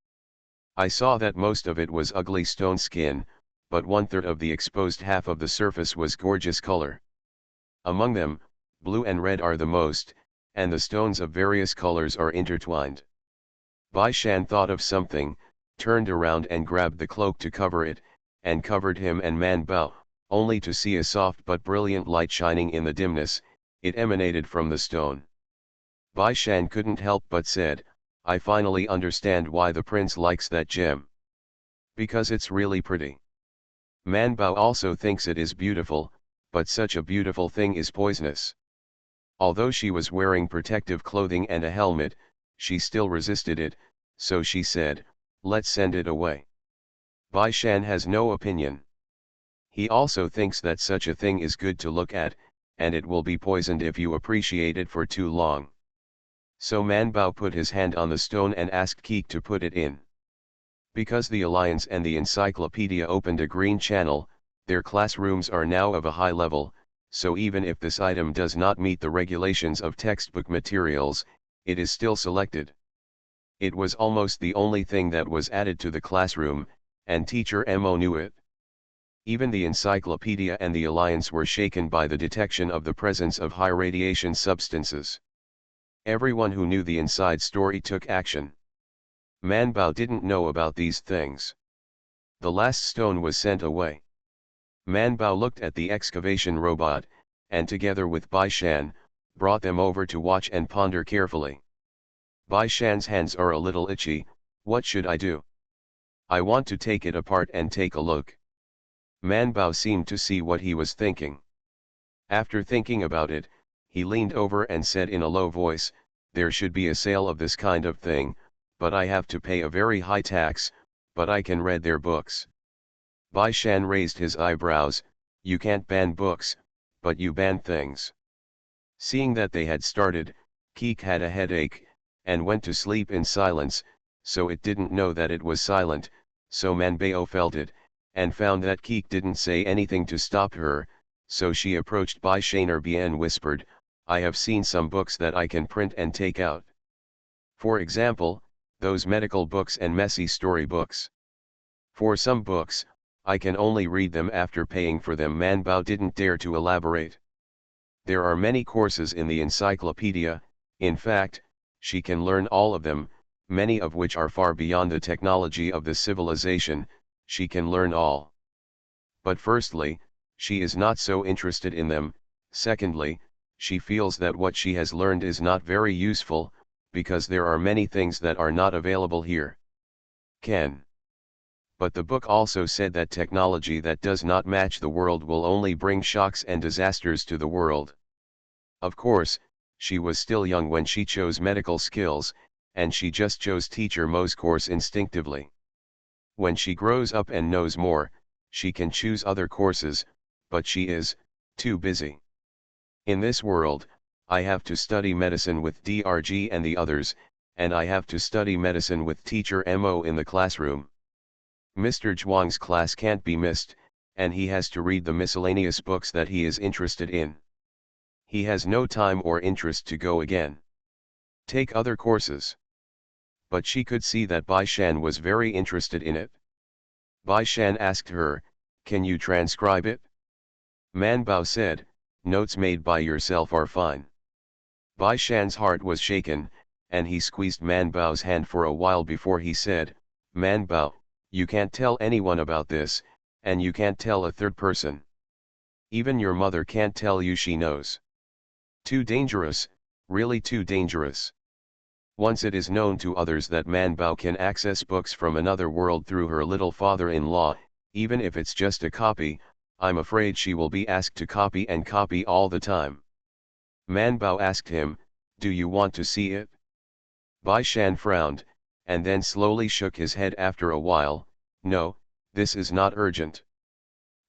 "I saw that most of it was ugly stone skin, but 1/3 of the exposed half of the surface was gorgeous color. Among them, blue and red are the most, and the stones of various colors are intertwined." Bai Shan thought of something, turned around and grabbed the cloak to cover it, and covered him and Man Bao, only to see a soft but brilliant light shining in the dimness. It emanated from the stone. Bai Shan couldn't help but said, "I finally understand why the prince likes that gem. Because it's really pretty." Man Bao also thinks it is beautiful, but such a beautiful thing is poisonous. Although she was wearing protective clothing and a helmet, she still resisted it, so she said, "Let's send it away." Bai Shan has no opinion. He also thinks that such a thing is good to look at, and it will be poisoned if you appreciate it for too long. So Man Bao put his hand on the stone and asked Keek to put it in. Because the Alliance and the encyclopedia opened a green channel, their classrooms are now of a high level, so even if this item does not meet the regulations of textbook materials, it is still selected. It was almost the only thing that was added to the classroom, and teacher Mo knew it. Even the encyclopedia and the Alliance were shaken by the detection of the presence of high radiation substances. Everyone who knew the inside story took action. Man Bao didn't know about these things. The last stone was sent away. Man Bao looked at the excavation robot, and together with Bai Shan, brought them over to watch and ponder carefully. Bai Shan's hands are a little itchy. What should I do? I want to take it apart and take a look. Man Bao seemed to see what he was thinking. After thinking about it, he leaned over and said in a low voice, there should be a sale of this kind of thing, but I have to pay a very high tax, but I can read their books. Bai Shan raised his eyebrows. You can't ban books, but you ban things. Seeing that they had started, Keek had a headache, and went to sleep in silence, so it didn't know that it was silent, so Manbao felt it, and found that Keek didn't say anything to stop her, so she approached Bai Shan and whispered, I have seen some books that I can print and take out. For example, those medical books and messy story books. For some books, I can only read them after paying for them. Manbao didn't dare to elaborate. There are many courses in the encyclopedia, in fact, she can learn all of them, many of which are far beyond the technology of the civilization, she can learn all. But firstly, she is not so interested in them, secondly, she feels that what she has learned is not very useful, because there are many things that are not available here. But the book also said that technology that does not match the world will only bring shocks and disasters to the world. Of course, she was still young when she chose medical skills, and she just chose Teacher Mo's course instinctively. When she grows up and knows more, she can choose other courses, but she is too busy. In this world, I have to study medicine with DRG and the others, and I have to study medicine with Teacher Mo in the classroom. Mr. Zhuang's class can't be missed, and he has to read the miscellaneous books that he is interested in. He has no time or interest to go again. Take other courses. But she could see that Bai Shan was very interested in it. Bai Shan asked her, can you transcribe it? Manbao said, notes made by yourself are fine. Bai Shan's heart was shaken, and he squeezed Manbao's hand for a while before he said, Manbao, you can't tell anyone about this, and you can't tell a third person. Even your mother can't tell you she knows. Too dangerous, really too dangerous. Once it is known to others that Manbao can access books from another world through her little father-in-law, even if it's just a copy, I'm afraid she will be asked to copy and copy all the time. Manbao asked him, do you want to see it? Bai Shan frowned, and then slowly shook his head after a while, no, this is not urgent.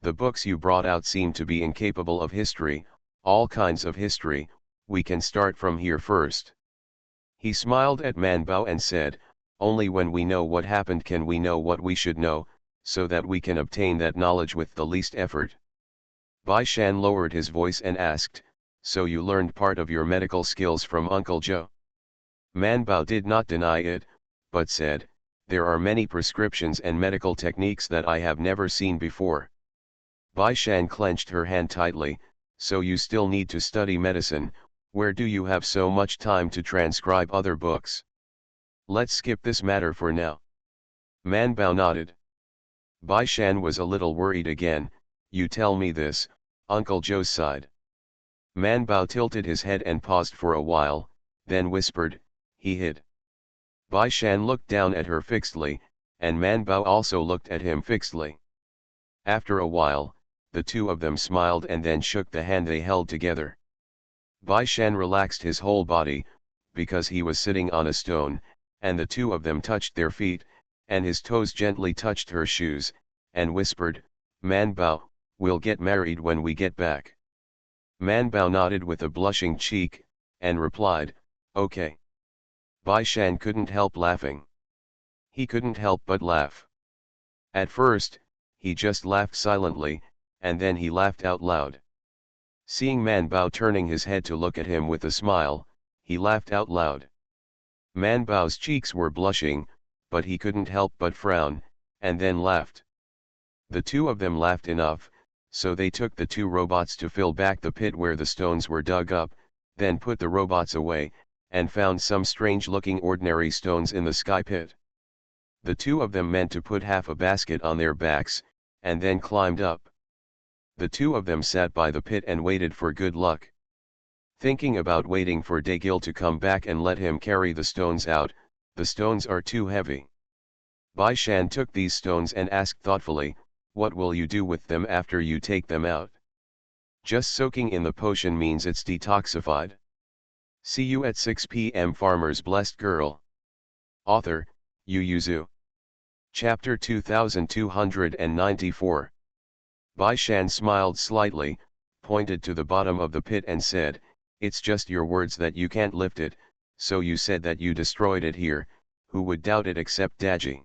The books you brought out seem to be incapable of history, all kinds of history, we can start from here first. He smiled at Manbao and said, only when we know what happened can we know what we should know, so that we can obtain that knowledge with the least effort. Bai Shan lowered his voice and asked, so you learned part of your medical skills from Uncle Joe? Manbao did not deny it, but said, there are many prescriptions and medical techniques that I have never seen before. Bai Shan clenched her hand tightly, so you still need to study medicine, where do you have so much time to transcribe other books? Let's skip this matter for now. Manbao nodded. Bai Shan was a little worried again, you tell me this, Uncle Joe's side. Manbao tilted his head and paused for a while, then whispered, he hid. Bai Shan looked down at her fixedly, and Manbao also looked at him fixedly. After a while, the two of them smiled and then shook the hand they held together. Bai Shan relaxed his whole body, because he was sitting on a stone, and the two of them touched their feet, and his toes gently touched her shoes, and whispered, Manbao, we'll get married when we get back. Manbao nodded with a blushing cheek, and replied, okay. Bai Shan couldn't help laughing. He couldn't help but laugh. At first, he just laughed silently, and then he laughed out loud. Seeing Man Bao turning his head to look at him with a smile, he laughed out loud. Man Bao's cheeks were blushing, but he couldn't help but frown, and then laughed. The two of them laughed enough, so they took the two robots to fill back the pit where the stones were dug up, then put the robots away, and found some strange-looking ordinary stones in the sky pit. The two of them meant to put half a basket on their backs, and then climbed up. The two of them sat by the pit and waited for good luck. Thinking about waiting for Dagil to come back and let him carry the stones out, the stones are too heavy. Bai Shan took these stones and asked thoughtfully, "What will you do with them after you take them out?" "Just soaking in the potion means it's detoxified. See you at 6 p.m. Farmer's Blessed Girl." Author, Yu Yuzu. Chapter 2294. Bai Shan smiled slightly, pointed to the bottom of the pit and said, "It's just your words that you can't lift it, so you said that you destroyed it here, who would doubt it except Daji?"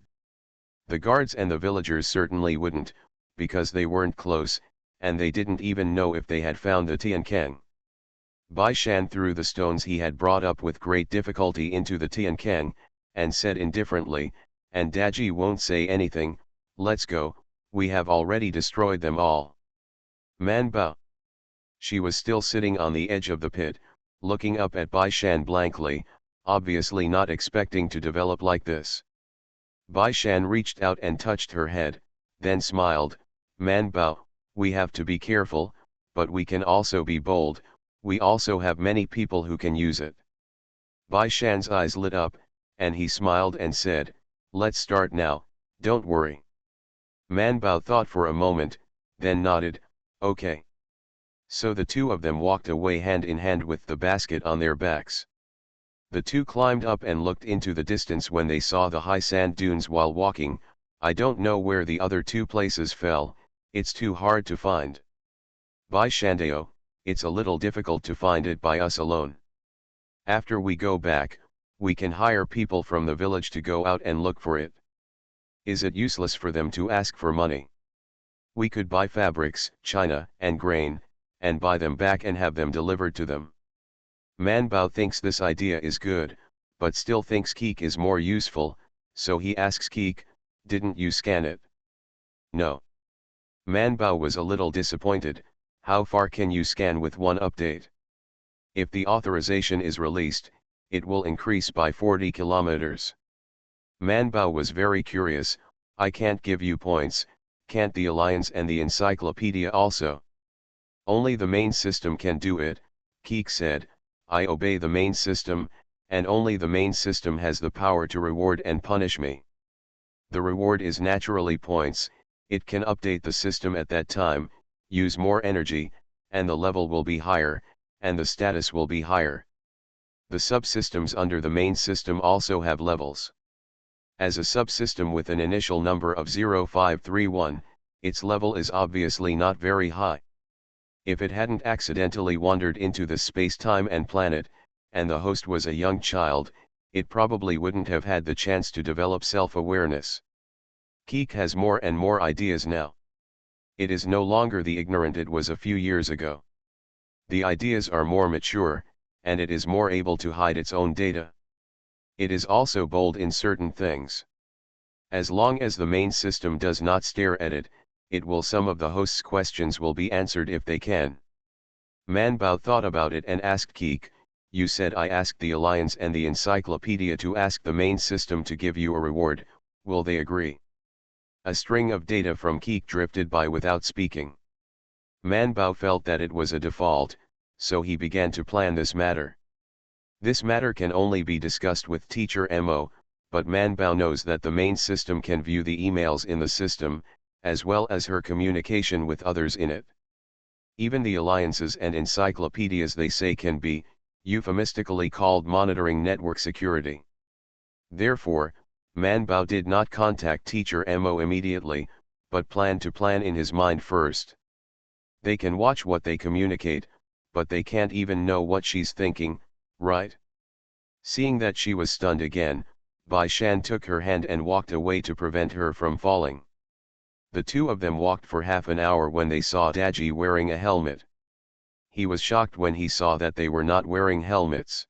The guards and the villagers certainly wouldn't, because they weren't close, and they didn't even know if they had found the Tiankang. Bai Shan threw the stones he had brought up with great difficulty into the Tiankang, and said indifferently, "And Daji won't say anything, let's go, we have already destroyed them all." Man Bao. She was still sitting on the edge of the pit, looking up at Bai Shan blankly, obviously not expecting to develop like this. Bai Shan reached out and touched her head, then smiled, "Man Bao, we have to be careful, but we can also be bold, we also have many people who can use it." Bai Shan's eyes lit up, and he smiled and said, "Let's start now, don't worry." Man Bao thought for a moment, then nodded, "Okay." So the two of them walked away hand in hand with the basket on their backs. The two climbed up and looked into the distance when they saw the high sand dunes while walking. "I don't know where the other two places fell, it's too hard to find." Bai Shandao, "It's a little difficult to find it by us alone. After we go back, we can hire people from the village to go out and look for it. Is it useless for them to ask for money? We could buy fabrics, china, and grain, and buy them back and have them delivered to them." Man Bao thinks this idea is good, but still thinks Keek is more useful, so he asks Keek, "Didn't you scan it?" "No." Man Bao was a little disappointed. "How far can you scan with one update? If the authorization is released, it will increase by 40 kilometers. Man Bao was very curious. "I can't give you points, can't the Alliance and the encyclopedia also?" "Only the main system can do it," Keek said. "I obey the main system, and only the main system has the power to reward and punish me. The reward is naturally points, it can update the system at that time, use more energy, and the level will be higher, and the status will be higher. The subsystems under the main system also have levels. As a subsystem with an initial number of 0531, its level is obviously not very high. If it hadn't accidentally wandered into the space-time and planet, and the host was a young child, it probably wouldn't have had the chance to develop self-awareness. Keek has more and more ideas now. It is no longer the ignorant it was a few years ago. The ideas are more mature, and it is more able to hide its own data. It is also bold in certain things. As long as the main system does not stare at it, some of the host's questions will be answered if they can." Man Bao thought about it and asked Keek, "You said I asked the Alliance and the encyclopedia to ask the main system to give you a reward, will they agree?" A string of data from Keek drifted by without speaking. Man Bao felt that it was a default, so he began to plan this matter. This matter can only be discussed with Teacher Mo, but Man Bao knows that the main system can view the emails in the system, as well as her communication with others in it. Even the alliances and encyclopedias they say can be, euphemistically called monitoring network security. Therefore, Man Bao did not contact Teacher Mo immediately, but planned to plan in his mind first. They can watch what they communicate, but they can't even know what she's thinking, right? Seeing that she was stunned again, Bai Shan took her hand and walked away to prevent her from falling. The two of them walked for half an hour when they saw Daji wearing a helmet. He was shocked when he saw that they were not wearing helmets.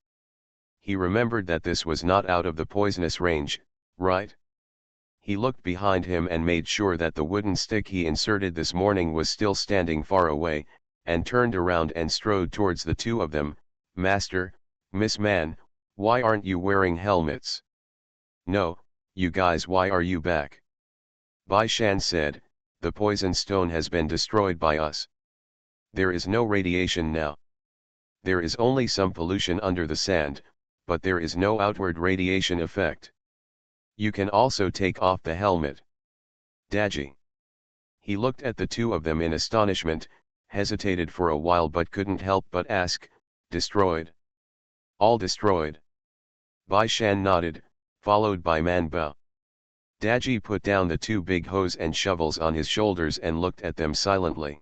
He remembered that this was not out of the poisonous range, right? He looked behind him and made sure that the wooden stick he inserted this morning was still standing far away, and turned around and strode towards the two of them. "Master, Miss Man, why aren't you wearing helmets?" "No, you guys, why are you back?" Bai Shan said, "The poison stone has been destroyed by us. There is no radiation now. There is only some pollution under the sand, but there is no outward radiation effect. You can also take off the helmet." Daji. He looked at the two of them in astonishment, hesitated for a while but couldn't help but ask, "Destroyed? All destroyed?" Bai Shan nodded, followed by Man Bao. Daji put down the two big hoes and shovels on his shoulders and looked at them silently.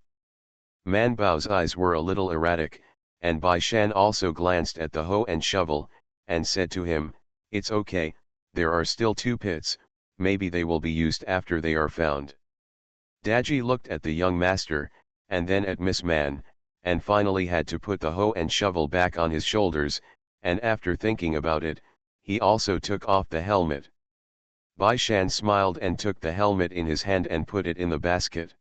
Man Bao's eyes were a little erratic, and Bai Shan also glanced at the hoe and shovel, and said to him, "It's okay, there are still two pits, maybe they will be used after they are found." Daji looked at the young master, and then at Miss Man, and finally had to put the hoe and shovel back on his shoulders, and after thinking about it, he also took off the helmet. Bai Shan smiled and took the helmet in his hand and put it in the basket.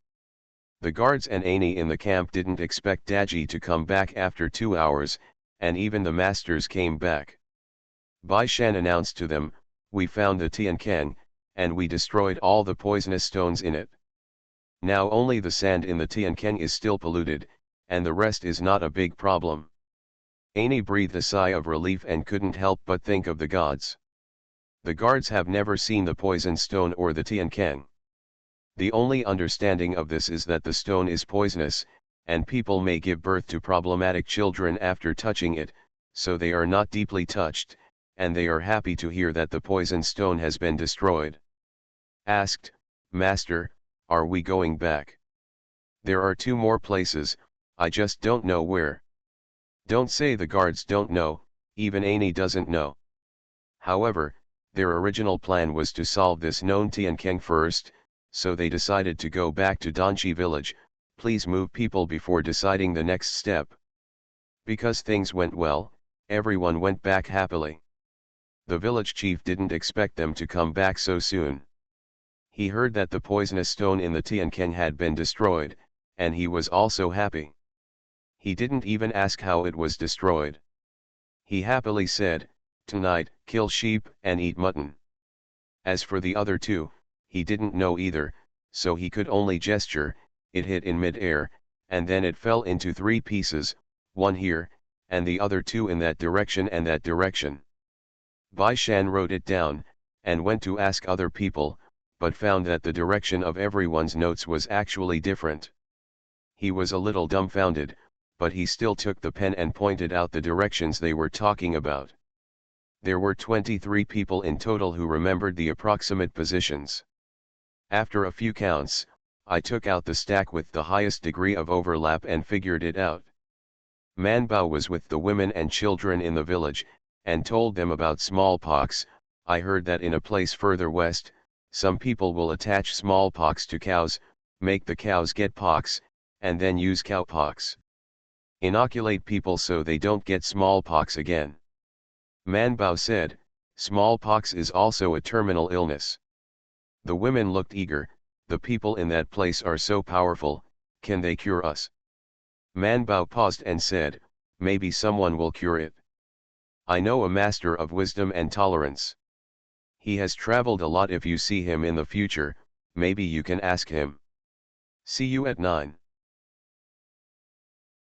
The guards and Ani in the camp didn't expect Daji to come back after 2 hours, and even the masters came back. Bai Shan announced to them, "We found the Tiankang, and we destroyed all the poisonous stones in it. Now only the sand in the Tiankang is still polluted, and the rest is not a big problem." Ani breathed a sigh of relief and couldn't help but think of the gods. The guards have never seen the poison stone or the Tiankang. The only understanding of this is that the stone is poisonous, and people may give birth to problematic children after touching it, so they are not deeply touched, and they are happy to hear that the poison stone has been destroyed. Asked, "Master, are we going back?" "There are 2 more places, I just don't know where." Don't say the guards don't know, even Ani doesn't know. However, their original plan was to solve this known Tiankang first, so they decided to go back to Danchi village. Please move people before deciding the next step. Because things went well, everyone went back happily. The village chief didn't expect them to come back so soon. He heard that the poisonous stone in the Tiankang had been destroyed, and he was also happy. He didn't even ask how it was destroyed. He happily said, "Tonight, kill sheep and eat mutton." As for the other 2, he didn't know either, so he could only gesture. It hit in mid-air, and then it fell into 3 pieces, 1 here, and the other 2 in that direction and that direction. Bai Shan wrote it down, and went to ask other people, but found that the direction of everyone's notes was actually different. He was a little dumbfounded, but he still took the pen and pointed out the directions they were talking about. There were 23 people in total who remembered the approximate positions. After a few counts, I took out the stack with the highest degree of overlap and figured it out. Man Bao was with the women and children in the village, and told them about smallpox. I heard that in a place further west, some people will attach smallpox to cows, make the cows get pox, and then use cowpox. Inoculate people so they don't get smallpox again. Man Bao said, "Smallpox is also a terminal illness." The women looked eager. "The people in that place are so powerful, can they cure us?" Man Bao paused and said, "Maybe someone will cure it. I know a master of wisdom and tolerance. He has traveled a lot. If you see him in the future, maybe you can ask him." See you at 9.